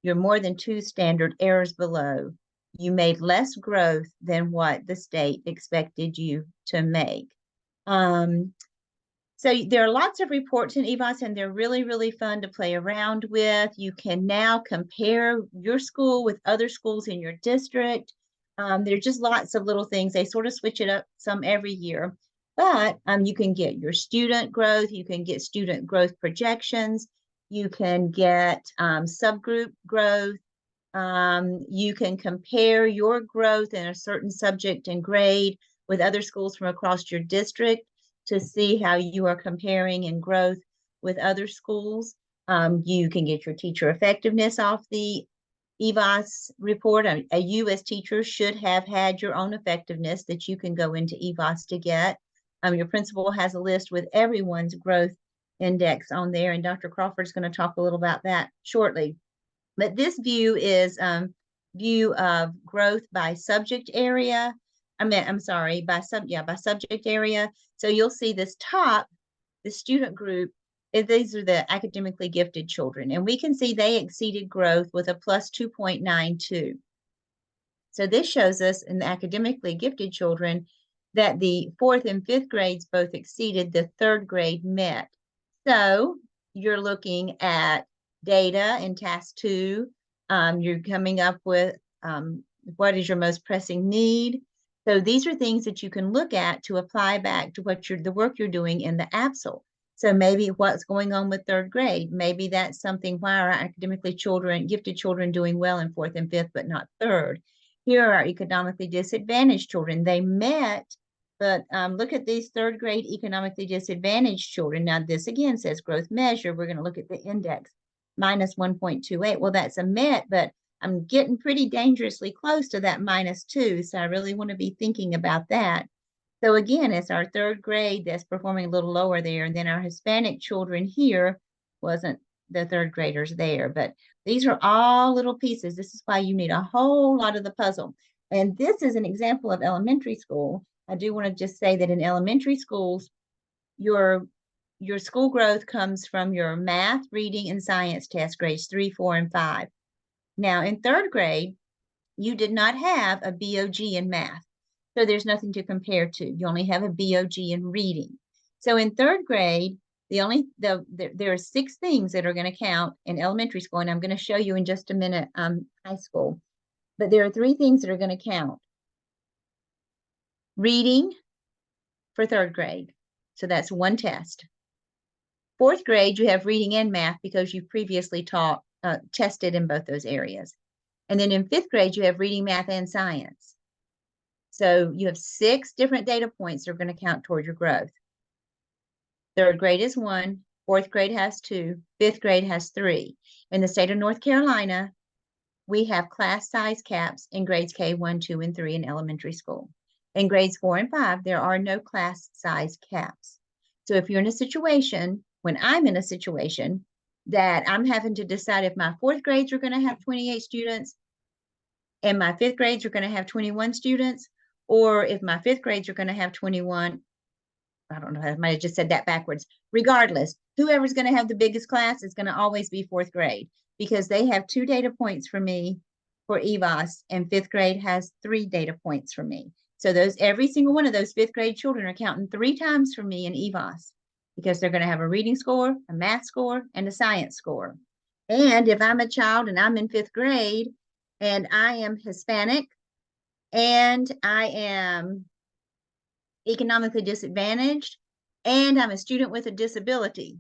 you're more than 2 standard errors below. You made less growth than what the state expected you to make. So there are lots of reports in EVAAS, and they're really, really fun to play around with. You can now compare your school with other schools in your district. There are just lots of little things. They sort of switch it up some every year. But you can get your student growth. You can get student growth projections. You can get subgroup growth. You can compare your growth in a certain subject and grade with other schools from across your district to see how you are comparing in growth with other schools. You can get your teacher effectiveness off the EVAAS report. You as teachers should have had your own effectiveness that you can go into EVAAS to get. Your principal has a list with everyone's growth index on there, and Dr. Crawford is going to talk a little about that shortly. But this view is view of growth by subject area. By subject area. So you'll see this top, the student group, these are the academically gifted children, and we can see they exceeded growth with a +2.92. So this shows us in the academically gifted children that the 4th and 5th grades both exceeded, the 3rd grade met. So you're looking at data in task 2. You're coming up with what is your most pressing need? So these are things that you can look at to apply back to what the work you're doing in the APSL. So maybe what's going on with third grade, maybe that's something, why are academically gifted children doing well in fourth and fifth, but not third? Here are economically disadvantaged children. They met, but look at these third grade economically disadvantaged children. Now this again says growth measure. We're going to look at the index, minus 1.28. Well, that's a met, but I'm getting pretty dangerously close to that -2. So I really want to be thinking about that. So again, it's our third grade that's performing a little lower there. And then our Hispanic children here wasn't the third graders there, but these are all little pieces. This is why you need a whole lot of the puzzle. And this is an example of elementary school. I do want to just say that in elementary schools, your school growth comes from your math, reading, and science test grades 3, 4, and 5. Now in third grade, you did not have a BOG in math. So there's nothing to compare to. You only have a BOG in reading. So in third grade, there are 6 things that are going to count in elementary school, and I'm going to show you in just a minute high school. But there are 3 things that are going to count. Reading for third grade. So that's 1 test. Fourth grade, you have reading and math because you've previously tested in both those areas. And then in 5th grade, you have reading, math, and science. So you have 6 different data points that are going to count toward your growth. Third grade is 1, 4th grade has 2, 5th grade has 3. In the state of North Carolina, we have class size caps in grades K, 1, 2, and 3 in elementary school. In grades 4 and 5, there are no class size caps. So if you're in a situation, when I'm in a situation that I'm having to decide if my 4th grades are going to have 28 students and my 5th grades are going to have 21 students, or if my 5th grades are going to have 21, I don't know, I might have just said that backwards. Regardless, whoever's going to have the biggest class is going to always be 4th grade because they have 2 data points for me for EVAAS, and 5th grade has 3 data points for me. So every single one of those 5th grade children are counting 3 times for me in EVAAS because they're going to have a reading score, a math score, and a science score. And if I'm a child and I'm in 5th grade and I am Hispanic and I am economically disadvantaged and I'm a student with a disability,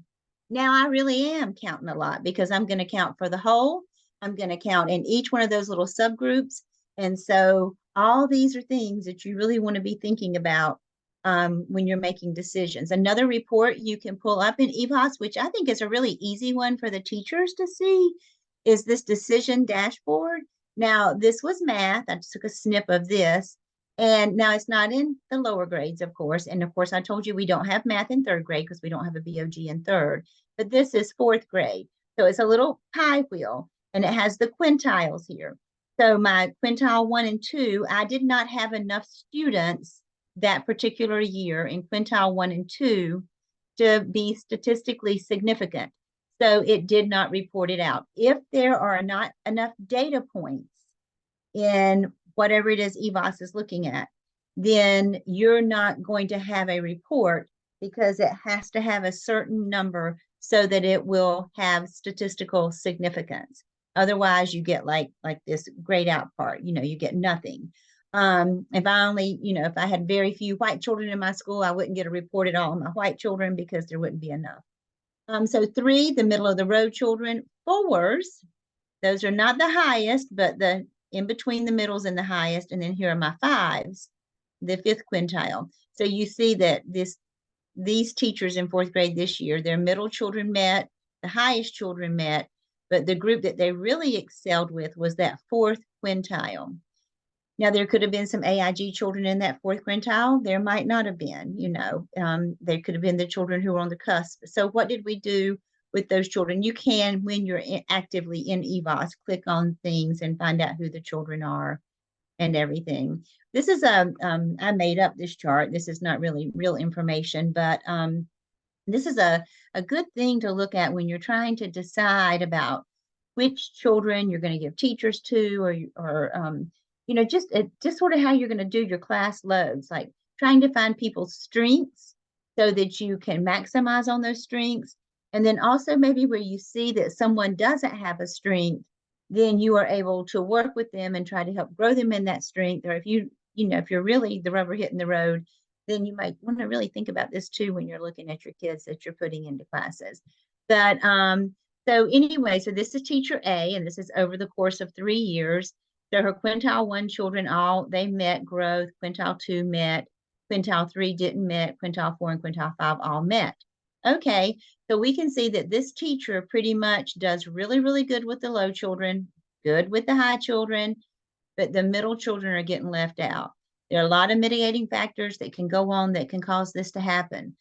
now I really am counting a lot because I'm going to count for the whole. I'm going to count in each one of those little subgroups. And so all these are things that you really want to be thinking about when you're making decisions. Another report you can pull up in EVAAS, which I think is a really easy one for the teachers to see, is this decision dashboard. Now, this was math. I just took a snip of this. And now it's not in the lower grades, of course. And of course, I told you we don't have math in 3rd grade because we don't have a BOG in 3rd. But this is 4th grade. So it's a little pie wheel, and it has the quintiles here. So my quintile 1 and 2, I did not have enough students that particular year in quintile 1 and 2 to be statistically significant. So it did not report it out. If there are not enough data points in whatever it is EVAAS is looking at, then you're not going to have a report because it has to have a certain number so that it will have statistical significance. Otherwise, you get like this grayed out part, you get nothing. If I had very few white children in my school, I wouldn't get a report at all on my white children because there wouldn't be enough. So 3, the middle of the road children. 4s, those are not the highest, but the in between the middles and the highest. And then here are my 5s, the 5th quintile. So you see that these teachers in 4th grade this year, their middle children met, the highest children met, but the group that they really excelled with was that 4th quintile. Now, there could have been some AIG children in that 4th quintile. There might not have been, there could have been the children who were on the cusp. So what did we do with those children? You can, when you're actively in EVAAS, click on things and find out who the children are and everything. This is I made up this chart. This is not really real information, but this is a good thing to look at when you're trying to decide about which children you're going to give teachers to, or just sort of how you're going to do your class loads, like trying to find people's strengths so that you can maximize on those strengths. And then also maybe where you see that someone doesn't have a strength, then you are able to work with them and try to help grow them in that strength. Or if if you're really the rubber hitting the road, then you might want to really think about this too when you're looking at your kids that you're putting into classes. But so anyway, so this is teacher A, and this is over the course of 3 years. So her quintile 1 children, they met growth. Quintile 2 met. Quintile 3 didn't met. Quintile 4 and quintile 5 all met. Okay, so we can see that this teacher pretty much does really, really good with the low children, good with the high children, but the middle children are getting left out. There are a lot of mitigating factors that can go on that can cause this to happen.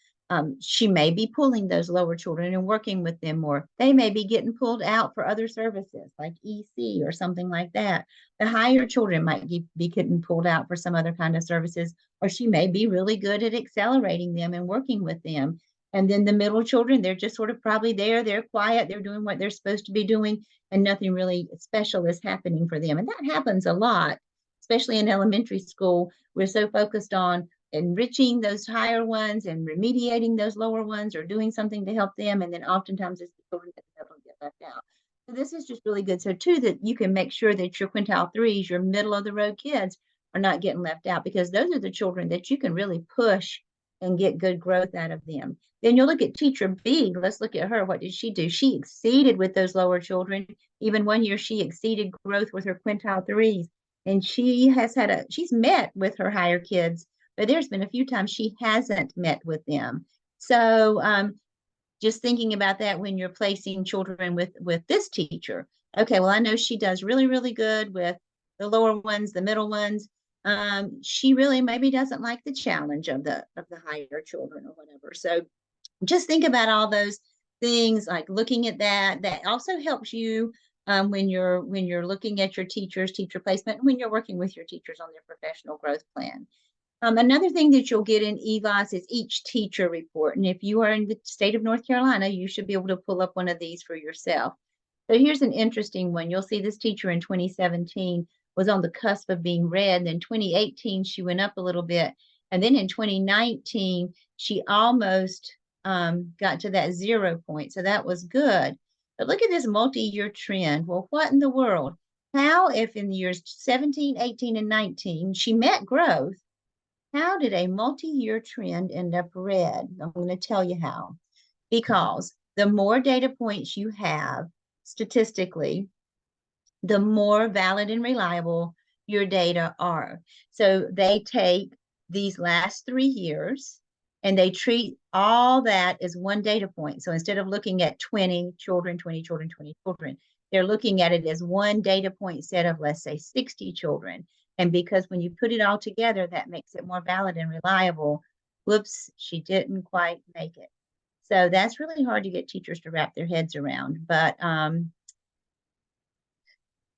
She may be pulling those lower children and working with them more. They may be getting pulled out for other services like EC or something like that. The higher children might be getting pulled out for some other kind of services, or she may be really good at accelerating them and working with them. And then the middle children, they're just sort of probably there, they're quiet, they're doing what they're supposed to be doing, and nothing really special is happening for them. And that happens a lot, especially in elementary school. We're so focused on enriching those higher ones and remediating those lower ones or doing something to help them. And then oftentimes it's the children that get left out. So this is just really good. So too, that you can make sure that your quintile 3s, your middle of the road kids, are not getting left out, because those are the children that you can really push and get good growth out of them. Then you'll look at teacher B. Let's look at her. What did she do? She exceeded with those lower children. Even one year she exceeded growth with her quintile 3s. And she's met with her higher kids, but there's been a few times she hasn't met with them. So just thinking about that when you're placing children with this teacher. Okay, well, I know she does really, really good with the lower ones, the middle ones. She really maybe doesn't like the challenge of the higher children or whatever. So just think about all those things, like looking at that. That also helps you when you're looking at your teacher placement, when you're working with your teachers on their professional growth plan. Another thing that you'll get in EVAAS is each teacher report. And if you are in the state of North Carolina, you should be able to pull up one of these for yourself. So here's an interesting one. You'll see this teacher in 2017 was on the cusp of being red. Then 2018, she went up a little bit. And then in 2019, she almost got to that 0 point. So that was good. But look at this multi-year trend. Well, what in the world? How, if in the years 17, 18, and 19, she met growth, how did a multi-year trend end up red? I'm going to tell you how. Because the more data points you have statistically, the more valid and reliable your data are. So they take these last 3 years and they treat all that as one data point. So instead of looking at 20 children, 20 children, 20 children, they're looking at it as one data point set of, let's say, 60 children. And because when you put it all together, that makes it more valid and reliable. Whoops, she didn't quite make it. So that's really hard to get teachers to wrap their heads around. But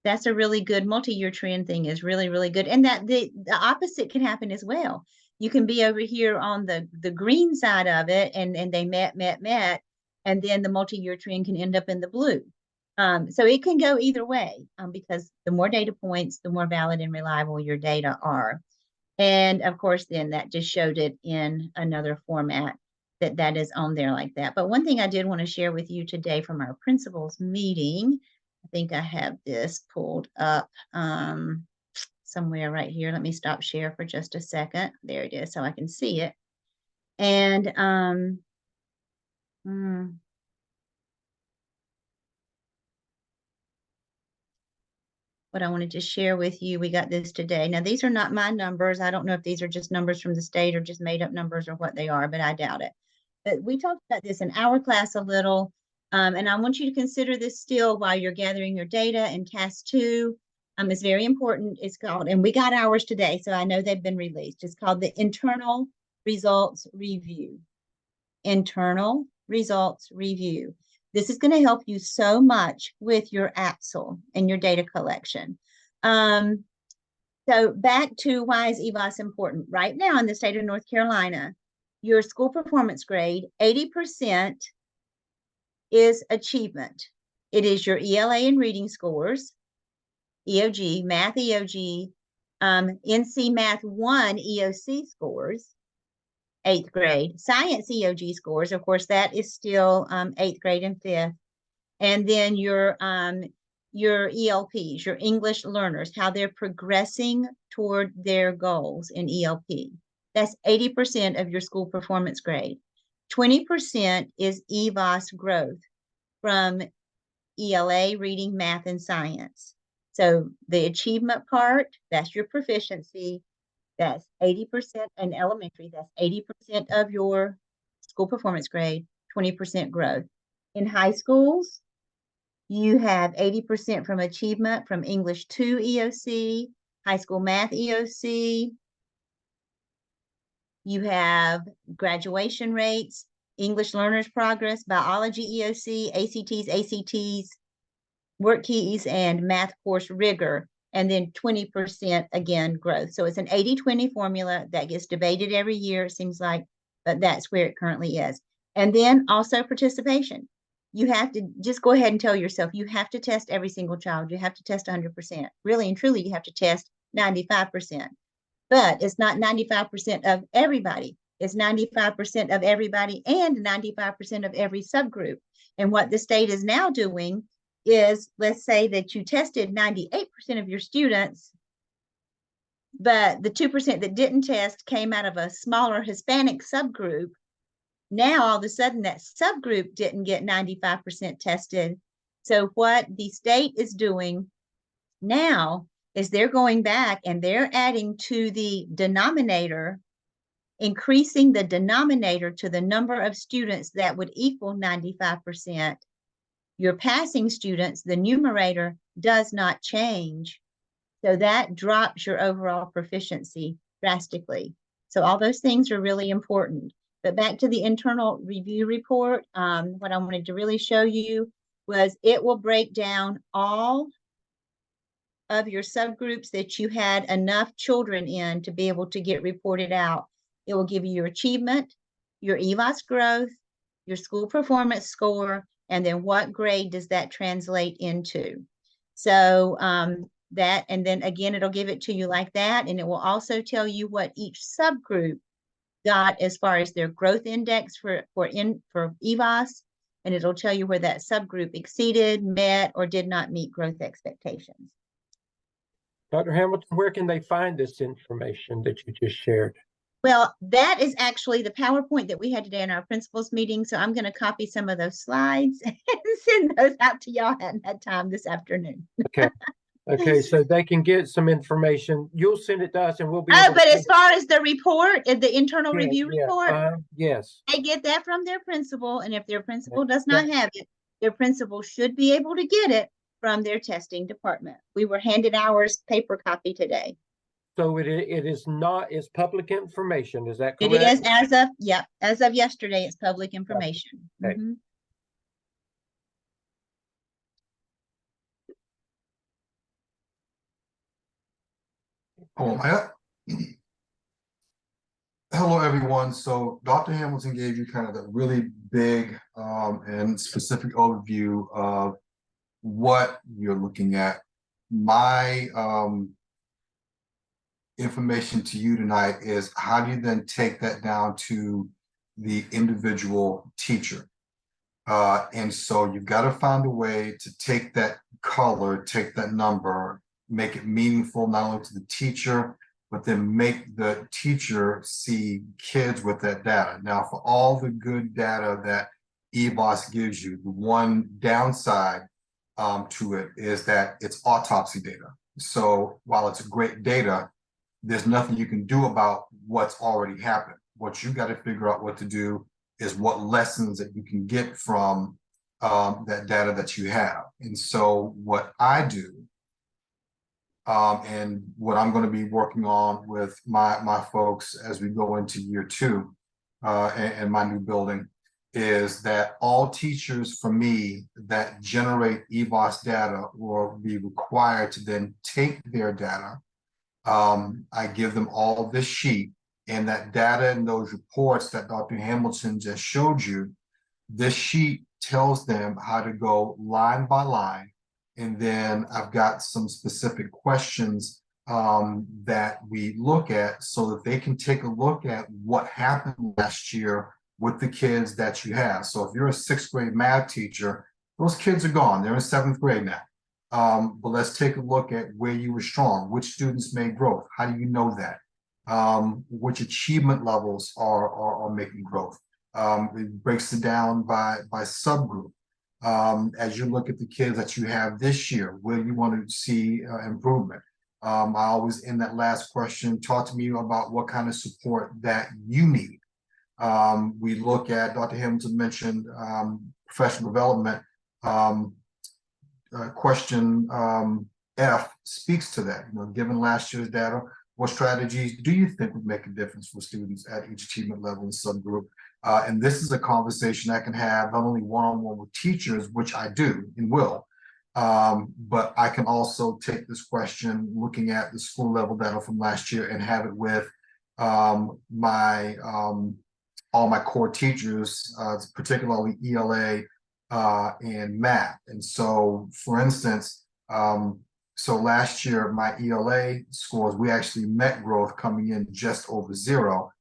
that's a really good multi-year trend thing, is really, really good. And that the opposite can happen as well. You can be over here on the green side of it, and they met, and then the multi-year trend can end up in the blue. So it can go either way, because the more data points, the more valid and reliable your data are. And of course, then that just showed it in another format that is on there like that. But one thing I did want to share with you today from our principals meeting, I think I have this pulled up somewhere right here. Let me stop share for just a second. There it is, so I can see it. And what I wanted to share with you, we got this today. Now, these are not my numbers. I don't know if these are just numbers from the state or just made up numbers or what they are, but I doubt it. But we talked about this in our class a little, and I want you to consider this still while you're gathering your data. And task 2 is very important. It's called, and we got ours today, so I know they've been released. It's called the Internal Results Review. Internal Results Review. This is going to help you so much with your APSL and your data collection. So back to why is EVAAS important? Right now in the state of North Carolina, your school performance grade, 80% is achievement. It is your ELA and reading scores, EOG, math EOG, NC Math 1 EOC scores, 8th grade. Science EOG scores, of course, that is still 8th grade and 5th. And then your your ELPs, your English learners, how they're progressing toward their goals in ELP. That's 80% of your school performance grade. 20% is EVAAS growth from ELA, reading, math, and science. So the achievement part, that's your proficiency. That's 80% in elementary. That's 80% of your school performance grade, 20% growth. In high schools, you have 80% from achievement from English 2 EOC, high school math EOC. You have graduation rates, English learners progress, biology EOC, ACTs, work keys, and math course rigor, and then 20% again growth. So it's an 80-20 formula that gets debated every year, it seems like, but that's where it currently is. And then also participation. You have to just go ahead and tell yourself, you have to test every single child. You have to test 100%. Really and truly, you have to test 95%. But it's not 95% of everybody. It's 95% of everybody and 95% of every subgroup. And what the state is now doing is, let's say that you tested 98% of your students, but the 2% that didn't test came out of a smaller Hispanic subgroup. Now, all of a sudden, that subgroup didn't get 95% tested. So what the state is doing now is they're going back and they're adding to the denominator, increasing the denominator to the number of students that would equal 95%. Your passing students, the numerator does not change. So that drops your overall proficiency drastically. So all those things are really important. But back to the internal review report, what I wanted to really show you was it will break down all of your subgroups that you had enough children in to be able to get reported out. It will give you your achievement, your EVAAS growth, your school performance score, and then what grade does that translate into. So that, and then again, it'll give it to you like that. And it will also tell you what each subgroup got as far as their growth index for EVAAS. And it'll tell you where that subgroup exceeded, met, or did not meet growth expectations. Dr. Hamilton, where can they find this information that you just shared? Well, that is actually the PowerPoint that we had today in our principals meeting. So I'm going to copy some of those slides and send those out to y'all. I hadn't had time this afternoon. Okay. Okay, so they can get some information. You'll send it to us and we'll be able but as far as the report, the internal review report, yes. They get that from their principal. And if their principal does not have it, their principal should be able to get it from their testing department. We were handed ours paper copy today. So it is not, it's public information, is that correct? It is as of yesterday, it's public information. Okay. Mm-hmm. Oh, hello, everyone. So Dr. Hamilton gave you kind of the really big and specific overview of what you're looking at. My information to you tonight is how do you then take that down to the individual teacher? And so you've got to find a way to take that color, take that number, make it meaningful not only to the teacher, but then make the teacher see kids with that data. Now, for all the good data that EVAAS gives you, the one downside to it is that it's autopsy data. So while it's great data, there's nothing you can do about what's already happened. What you got to figure out what to do is what lessons that you can get from that data that you have. And so what I do, and what I'm going to be working on with my folks as we go into year 2 and my new building, is that all teachers for me that generate EVAAS data will be required to then take their data. I give them all this sheet, and that data and those reports that Dr. Hamilton just showed you, this sheet tells them how to go line by line. And then I've got some specific questions that we look at so that they can take a look at what happened last year with the kids that you have. So if you're a 6th grade math teacher, those kids are gone. They're in 7th grade now. But let's take a look at where you were strong, which students made growth. How do you know that? Which achievement levels are making growth. It breaks it down by subgroup. As you look at the kids that you have this year, where you want to see improvement. I always, in that last question, talk to me about what kind of support that you need. We look at, Dr. Hamilton mentioned professional development. Question F speaks to that. You know, given last year's data, what strategies do you think would make a difference for students at each achievement level and subgroup? And this is a conversation I can have not only one-on-one with teachers, which I do and will, but I can also take this question looking at the school level data from last year and have it with all my core teachers, particularly ELA and math. And so, for instance, so last year, my ELA scores, we actually met growth coming in just over 0.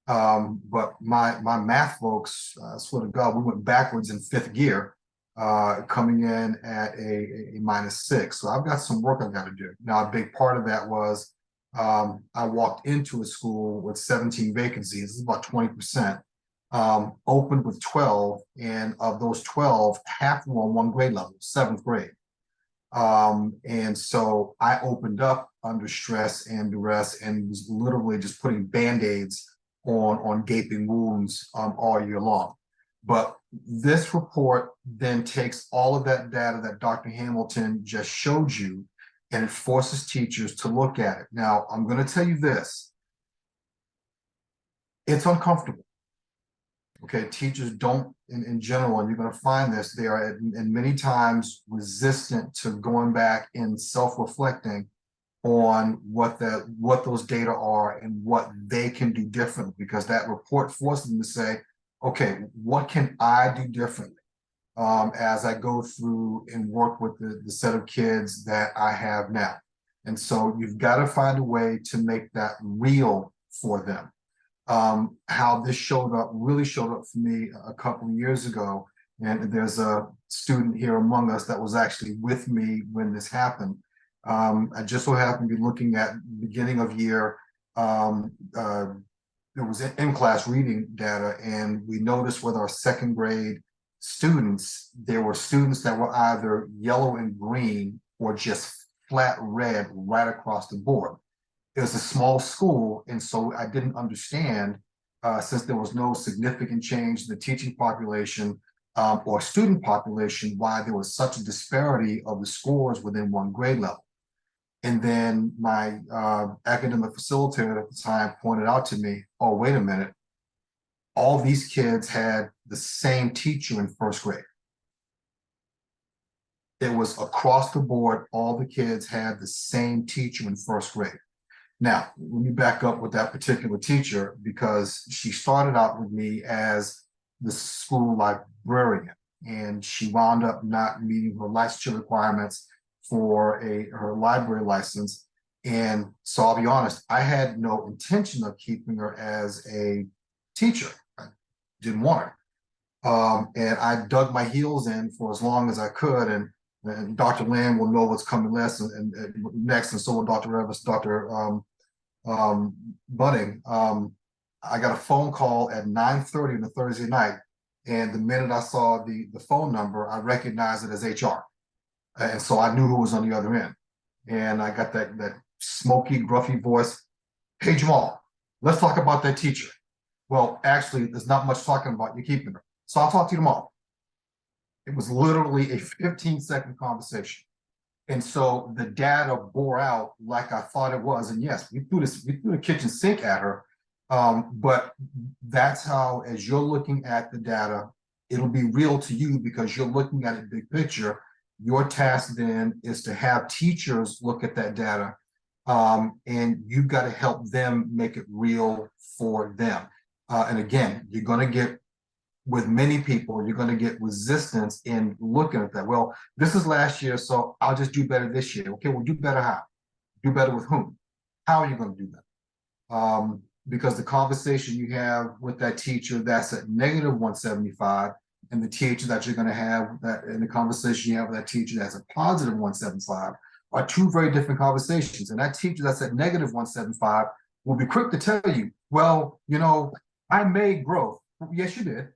But my math folks, I swear to God, we went backwards in 5th gear, coming in at a -6. So I've got some work I've got to do. Now, a big part of that was I walked into a school with 17 vacancies. This is about 20%. Opened with 12, and of those 12, half were on 1 grade level, 7th grade. And so I opened up under stress and duress and was literally just putting band-aids on gaping wounds all year long. But this report then takes all of that data that Dr. Hamilton just showed you, and it forces teachers to look at it. Now, I'm going to tell you this. It's uncomfortable. Okay, teachers don't, in general, and you're going to find this, they are and many times resistant to going back and self-reflecting on what those data are and what they can do differently, because that report forces them to say, okay, what can I do differently as I go through and work with the set of kids that I have now. And so you've got to find a way to make that real for them. How this really showed up for me a couple of years ago. And there's a student here among us that was actually with me when this happened. I just so happened to be looking at beginning of year, it was in-class reading data, and we noticed with our 2nd grade students, there were students that were either yellow and green or just flat red right across the board. It was a small school, and so I didn't understand, since there was no significant change in the teaching population or student population, why there was such a disparity of the scores within 1 grade level. And then my academic facilitator at the time pointed out to me, oh, wait a minute, all these kids had the same teacher in 1st grade. It was across the board, all the kids had the same teacher in 1st grade. Now, let me back up with that particular teacher, because she started out with me as the school librarian, and she wound up not meeting her licensure requirements for her library license. And so I'll be honest, I had no intention of keeping her as a teacher. I didn't want her. And I dug my heels in for as long as I could. And Dr. Lamb will know what's coming next, and so will Dr. Revis, Dr. Bunning. I got a phone call at 9:30 on a Thursday night, and the minute I saw the phone number, I recognized it as HR. And so I knew who was on the other end. And I got that smoky, gruffy voice. Hey, Jamal, let's talk about that teacher. Well, actually, there's not much talking about. You're keeping her. So I'll talk to you tomorrow. It was literally a 15-second conversation. And so the data bore out like I thought it was. And yes, we threw the kitchen sink at her. But that's how, as you're looking at the data, it'll be real to you because you're looking at it big picture. Your task then is to have teachers look at that data, and you've got to help them make it real for them. And again, you're going to get, with many people, you're going to get resistance in looking at that. Well, this is last year, so I'll just do better this year. Okay, well, do better how? Do better with whom? How are you going to do that? Because the conversation you have with that teacher that's at -175 and the teacher that you're going to have, that in the conversation you have with that teacher that's a positive 175, are two very different conversations. And that teacher that's at negative 175 will be quick to tell you, well, you know, I made growth. Yes, you did.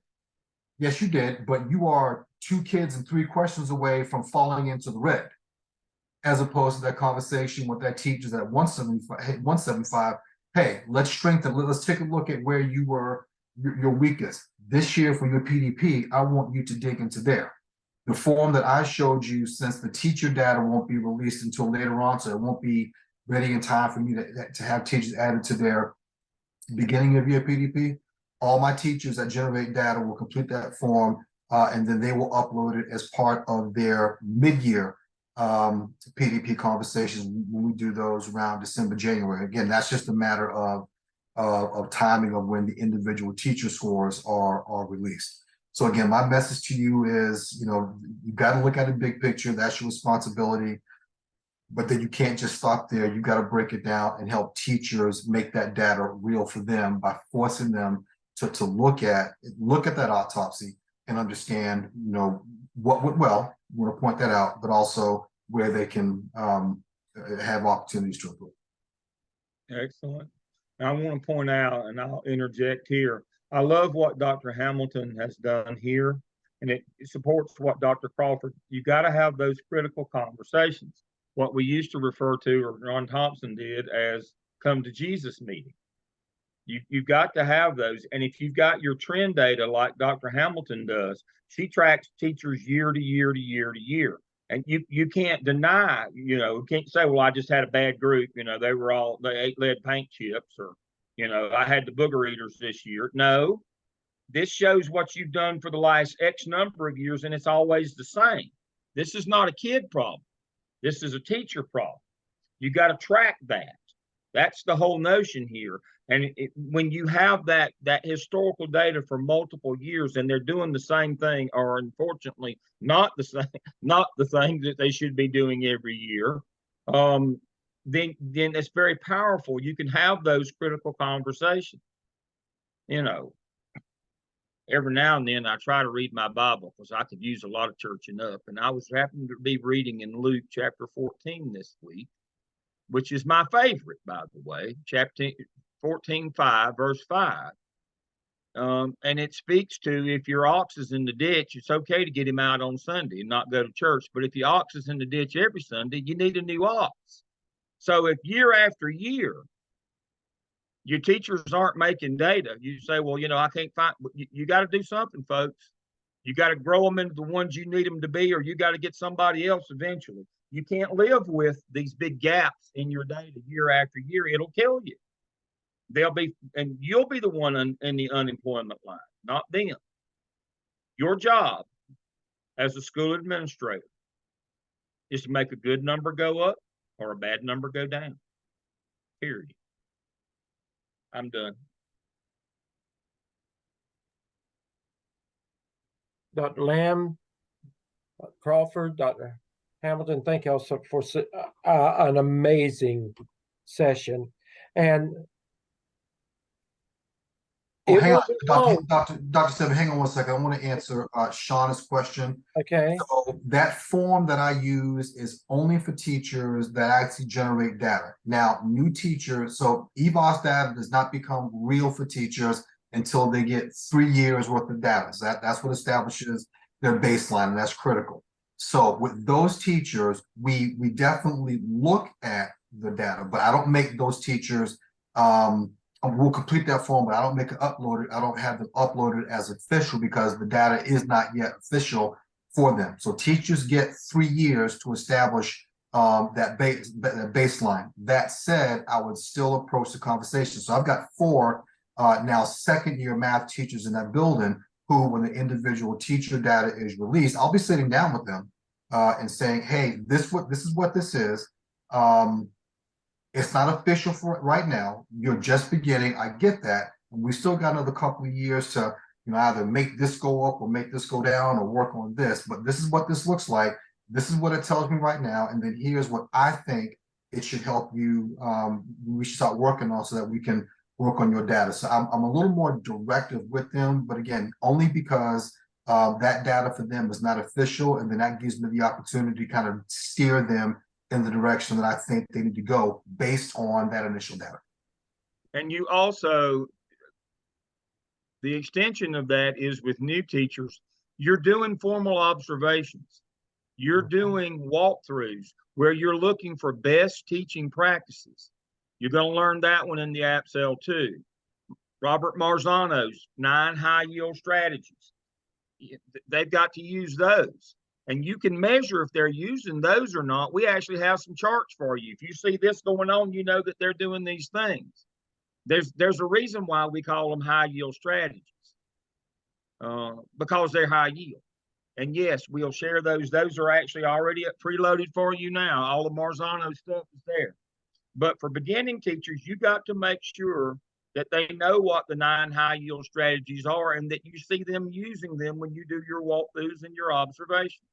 Yes, you did. But you are 2 kids and 3 questions away from falling into the red. As opposed to that conversation with that teacher's at 175, hey, let's strengthen, let's take a look at where you were your weakest. This year for your PDP, I want you to dig into there. The form that I showed you, since the teacher data won't be released until later on, so it won't be ready in time for me to have teachers added to their beginning of year PDP, all my teachers that generate data will complete that form, and then they will upload it as part of their mid-year PDP conversations when we do those around December, January. Again, that's just a matter of timing of when the individual teacher scores are released. So again, my message to you is, you know, you got to look at the big picture. That's your responsibility. But then you can't just stop there. You got to break it down and help teachers make that data real for them by forcing them to look at that autopsy and understand, you know, what went well. We want to point that out, but also where they can have opportunities to improve. Excellent. I want to point out, and I'll interject here, I love what Dr. Hamilton has done here, and it supports what Dr. Crawford, you got to have those critical conversations, what we used to refer to, or Ron Thompson did, as come to Jesus meeting. You've got to have those. And if you've got your trend data like Dr. Hamilton does, she tracks teachers year to year to year to year. And you can't deny, you know, you can't say, well, I just had a bad group, you know, they ate lead paint chips, or, you know, I had the booger eaters this year. No, this shows what you've done for the last X number of years, and it's always the same. This is not a kid problem. This is a teacher problem. You got to track that. That's the whole notion here. And when you have that historical data for multiple years and they're doing the same thing, or unfortunately not the thing that they should be doing every year, then it's very powerful. You can have those critical conversations. You know, every now and then I try to read my Bible because I could use a lot of churching up. And I was happening to be reading in Luke chapter 14 this week, which is my favorite, by the way, chapter 14:5, verse 5. And it speaks to, if your ox is in the ditch, it's okay to get him out on Sunday and not go to church. But if your ox is in the ditch every Sunday, you need a new ox. So if year after year, your teachers aren't making data, you say, well, you know, I can't find, you got to do something, folks. You got to grow them into the ones you need them to be, or you got to get somebody else eventually. You can't live with these big gaps in your data year after year. It'll kill you. And you'll be the one in the unemployment line, not them. Your job as a school administrator is to make a good number go up or a bad number go down. Period. I'm done. Dr. Lamb, Dr. Crawford, Dr. Hamilton, thank you all for an amazing session. And hang on, Dr. Seven, hang on one second. I want to answer Shauna's question. Okay. So that form that I use is only for teachers that actually generate data. Now, new teachers, so EVAAS data does not become real for teachers until they get 3 years worth of data. So that's what establishes their baseline, and that's critical. So with those teachers, we definitely look at the data, but I don't make those teachers, we'll complete that form, but I don't make it uploaded. I don't have them uploaded as official because the data is not yet official for them. So teachers get 3 years to establish that baseline. That said, I would still approach the conversation. So I've got 4 now second-year math teachers in that building who, when the individual teacher data is released, I'll be sitting down with them and saying, hey, this is what this is. It's not official for right now. You're just beginning. I get that. We still got another couple of years to, you know, either make this go up or make this go down or work on this. But this is what this looks like. This is what it tells me right now. And then here's what I think it should help you. We should start working on so that we can work on your data. So I'm a little more directive with them, but again, only because that data for them is not official, and then that gives me the opportunity to kind of steer them in the direction that I think they need to go based on that initial data. And you also, the extension of that is with new teachers, you're doing formal observations. You're doing walkthroughs where you're looking for best teaching practices. You're going to learn that one in the AppSell too. Robert Marzano's 9 high yield strategies. They've got to use those. And you can measure if they're using those or not. We actually have some charts for you. If you see this going on, you know that they're doing these things. There's a reason why we call them high yield strategies, because they're high yield. And yes, we'll share those. Those are actually already preloaded for you now. All of Marzano's stuff is there. But for beginning teachers, you got to make sure that they know what the 9 high yield strategies are and that you see them using them when you do your walkthroughs and your observations.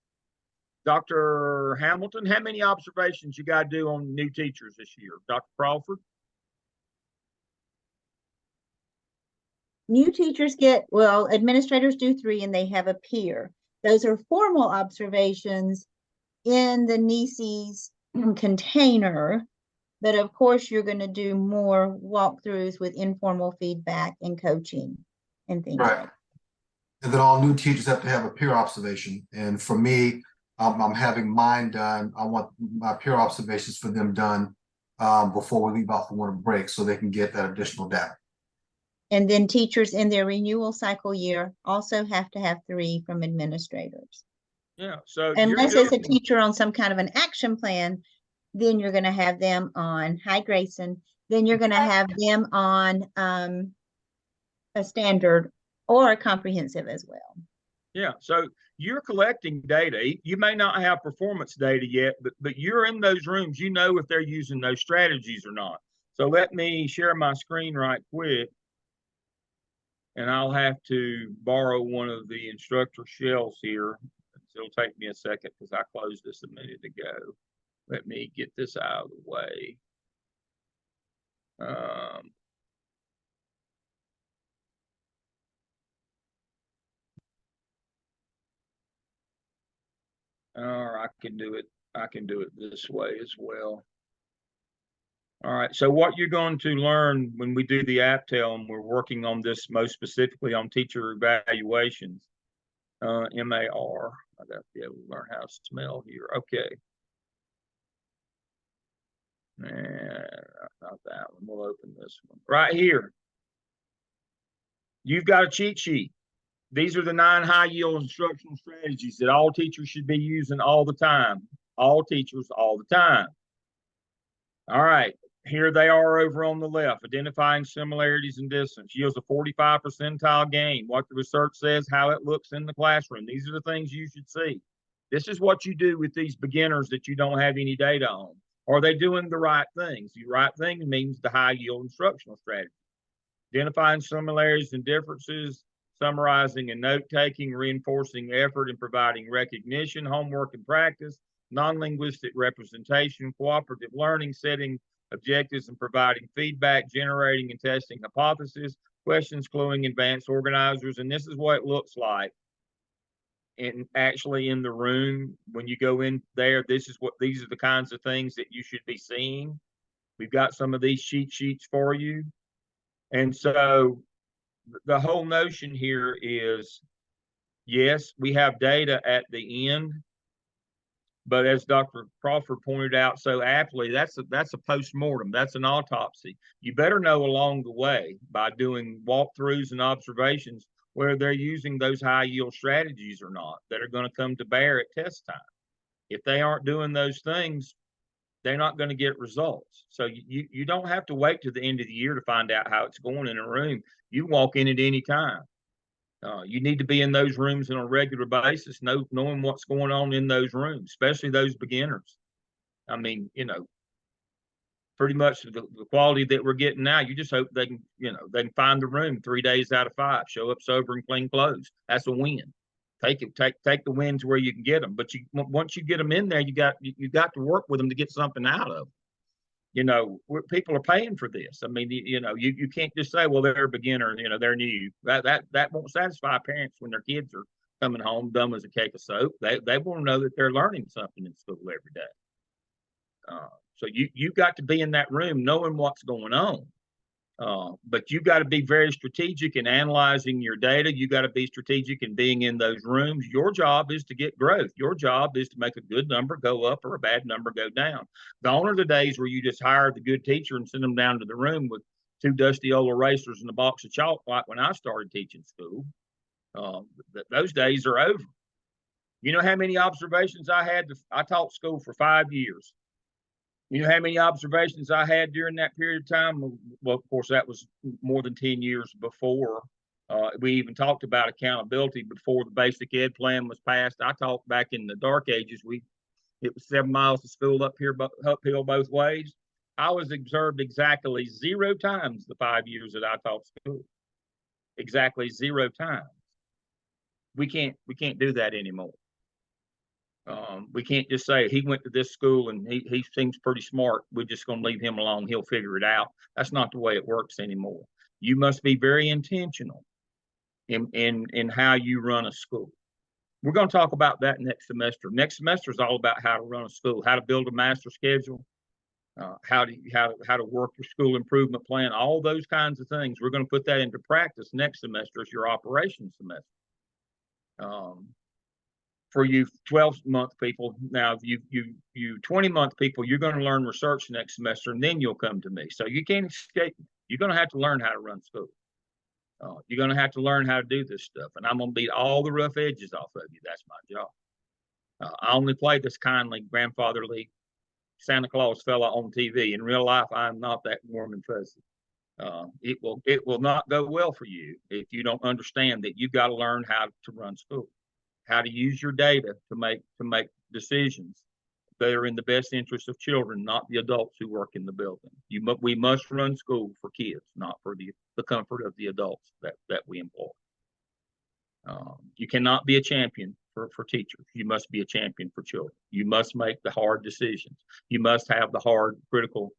Dr. Hamilton, how many observations you got to do on new teachers this year? Dr. Crawford? New teachers get, well, administrators do 3 and they have a peer. Those are formal observations in the NESES container. But of course, you're going to do more walkthroughs with informal feedback and coaching and things like that. And then all new teachers have to have a peer observation. And for me, I'm having mine done. I want my peer observations for them done before we leave out for winter break so they can get that additional data. And then teachers in their renewal cycle year also have to have 3 from administrators. Yeah. So unless it's a teacher on some kind of an action plan, then you're going to have them on, hi Grayson, then you're going to have them on a standard or a comprehensive as well. Yeah, so you're collecting data. You may not have performance data yet, but you're in those rooms. You know if they're using those strategies or not. So let me share my screen right quick. And I'll have to borrow one of the instructor shells here. It'll take me a second because I closed this a minute ago. Let me get this out of the way. Or I can do it this way as well. All right, so what you're going to learn when we do the AppTel, and we're working on this most specifically on teacher evaluations, MAR. I got to be able to learn how to smell here. Okay. Not that one. We'll open this one right here. You've got a cheat sheet. These are the 9 high yield instructional strategies that all teachers should be using all the time. All teachers, all the time. All right, here they are over on the left. Identifying similarities and distance yields a 45 percentile gain. What the research says, how it looks in the classroom. These are the things you should see. This is what you do with these beginners that you don't have any data on. Are they doing the right things? The right thing means the high yield instructional strategy. Identifying similarities and differences, summarizing and note-taking, reinforcing effort and providing recognition, homework and practice, non-linguistic representation, cooperative learning, setting objectives and providing feedback, generating and testing hypotheses, questions, cluing, advanced organizers. And this is what it looks like. And actually in the room, when you go in there, these are the kinds of things that you should be seeing. We've got some of these cheat sheets for you. And so the whole notion here is, yes, we have data at the end, but as Dr. Crawford pointed out so aptly, that's a post-mortem, that's an autopsy. You better know along the way by doing walkthroughs and observations whether they're using those high yield strategies or not that are going to come to bear at test time. If they aren't doing those things, they're not going to get results. So you don't have to wait to the end of the year to find out how it's going in a room. You walk in at any time. You need to be in those rooms on a regular basis, knowing what's going on in those rooms, especially those beginners. I mean, pretty much the quality that we're getting now, you just hope they can, they can find the room 3 days out of 5, show up sober and clean clothes. That's a win. Take the wins where you can get them. But once you get them in there, you got to work with them to get something out of them. People are paying for this. I mean, you can't just say, well, they're a beginner, they're new. That won't satisfy parents when their kids are coming home dumb as a cake of soap. They want to know that they're learning something in school every day. So you got to be in that room knowing what's going on. But you got to be very strategic in analyzing your data. You got to be strategic in being in those rooms. Your job is to get growth. Your job is to make a good number go up or a bad number go down. Gone are the days where you just hire the good teacher and send them down to the room with 2 dusty old erasers and a box of chalk like when I started teaching school. Those days are over. You know how many observations I had? I taught school for 5 years. You know how many observations I had during that period of time? Well, of course, that was more than 10 years before. We even talked about accountability before the basic ed plan was passed. I talked back in the dark ages. It was 7 miles to school uphill both ways. I was observed exactly 0 times the 5 years that I taught school. Exactly 0 times. We can't do that anymore. We can't just say he went to this school and he seems pretty smart. We're just going to leave him alone. He'll figure it out. That's not the way it works anymore. You must be very intentional in how you run a school. We're going to talk about that next semester. Next semester is all about how to run a school, how to build a master schedule, how to work your school improvement plan, all those kinds of things. We're going to put that into practice next semester as your operations semester. For you 12-month people, now you 20-month people, you're going to learn research next semester, and then you'll come to me. So you can't escape me. You're going to have to learn how to run school. You're going to have to learn how to do this stuff, and I'm going to beat all the rough edges off of you. That's my job. I only play this kindly, grandfatherly Santa Claus fella on TV. In real life, I'm not that warm and fuzzy. It will not go well for you if you don't understand that you've got to learn how to run school, how to use your data to make decisions that are in the best interest of children, not the adults who work in the building. We must run school for kids, not for the comfort of the adults that we employ. You cannot be a champion for teachers. You must be a champion for children. You must make the hard decisions. You must have the hard, critical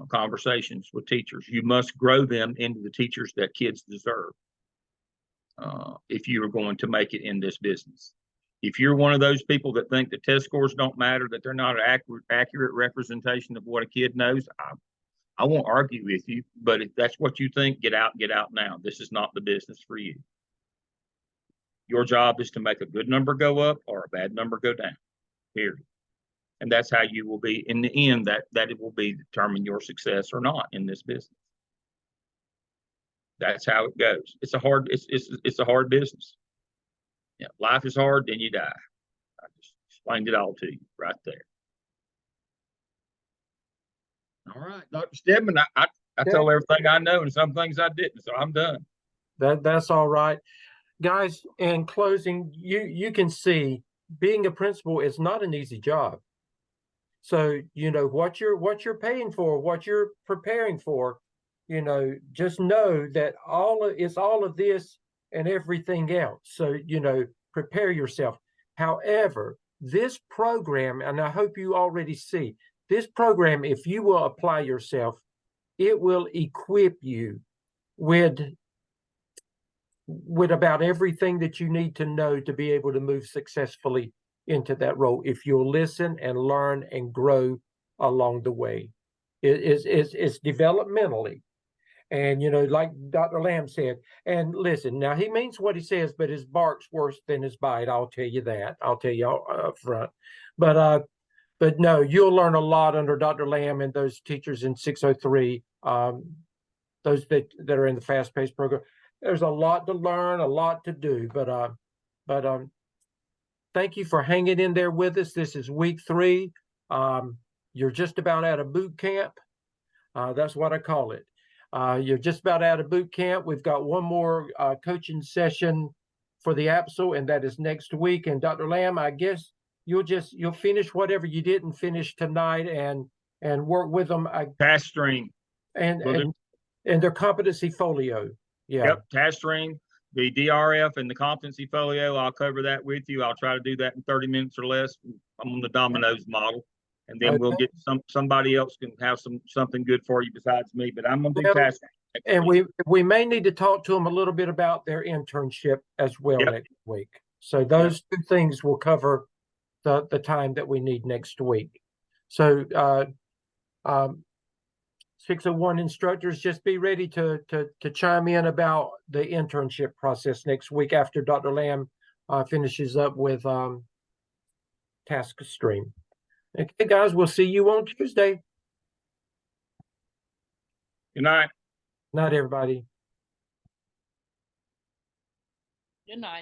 conversations with teachers. You must grow them into the teachers that kids deserve. If you are going to make it in this business. If you're one of those people that think that test scores don't matter, that they're not an accurate representation of what a kid knows, I won't argue with you, but if that's what you think, get out now. This is not the business for you. Your job is to make a good number go up or a bad number go down, period. And that's how you will be, in the end, that it will be determine your success or not in this business. That's how it goes. It's a hard business. Yeah, life is hard, then you die. I just explained it all to you right there. All right, Dr. Stedman, I tell everything I know and some things I didn't, so I'm done. That's all right. Guys, in closing, you can see being a principal is not an easy job. So, you know, what you're paying for, what you're preparing for, you know, just know that all of this and everything else. So, you know, prepare yourself. However, this program, and I hope you already see, this program, if you will apply yourself, it will equip you with about everything that you need to know to be able to move successfully into that role if you'll listen and learn and grow along the way. It's developmentally. And, you know, like Dr. Lamb said, and listen, now he means what he says, but his bark's worse than his bite. I'll tell you that. I'll tell you up front. But no, you'll learn a lot under Dr. Lamb and those teachers in 603, those that are in the fast-paced program. There's a lot to learn, a lot to do, but thank you for hanging in there with us. This is week 3. You're just about out of boot camp. That's what I call it. You're just about out of boot camp. We've got one more coaching session for the APSL, and that is next week. And Dr. Lamb, I guess you'll finish whatever you didn't finish tonight and work with them. Taskstream and their competency folio. Yeah. Yep, Taskstream, the DRF and the competency folio. I'll cover that with you. I'll try to do that in 30 minutes or less. I'm on the Domino's model. And then we'll get somebody else can have something good for you besides me. But I'm gonna do Taskstream And we may need to talk to them a little bit about their internship as well Yep. next week. So those two things will cover the time that we need next week. So 601 instructors, just be ready to chime in about the internship process next week after Dr. Lamb finishes up with Taskstream. Okay, guys, we'll see you on Tuesday. Good night. Night, everybody. Good night.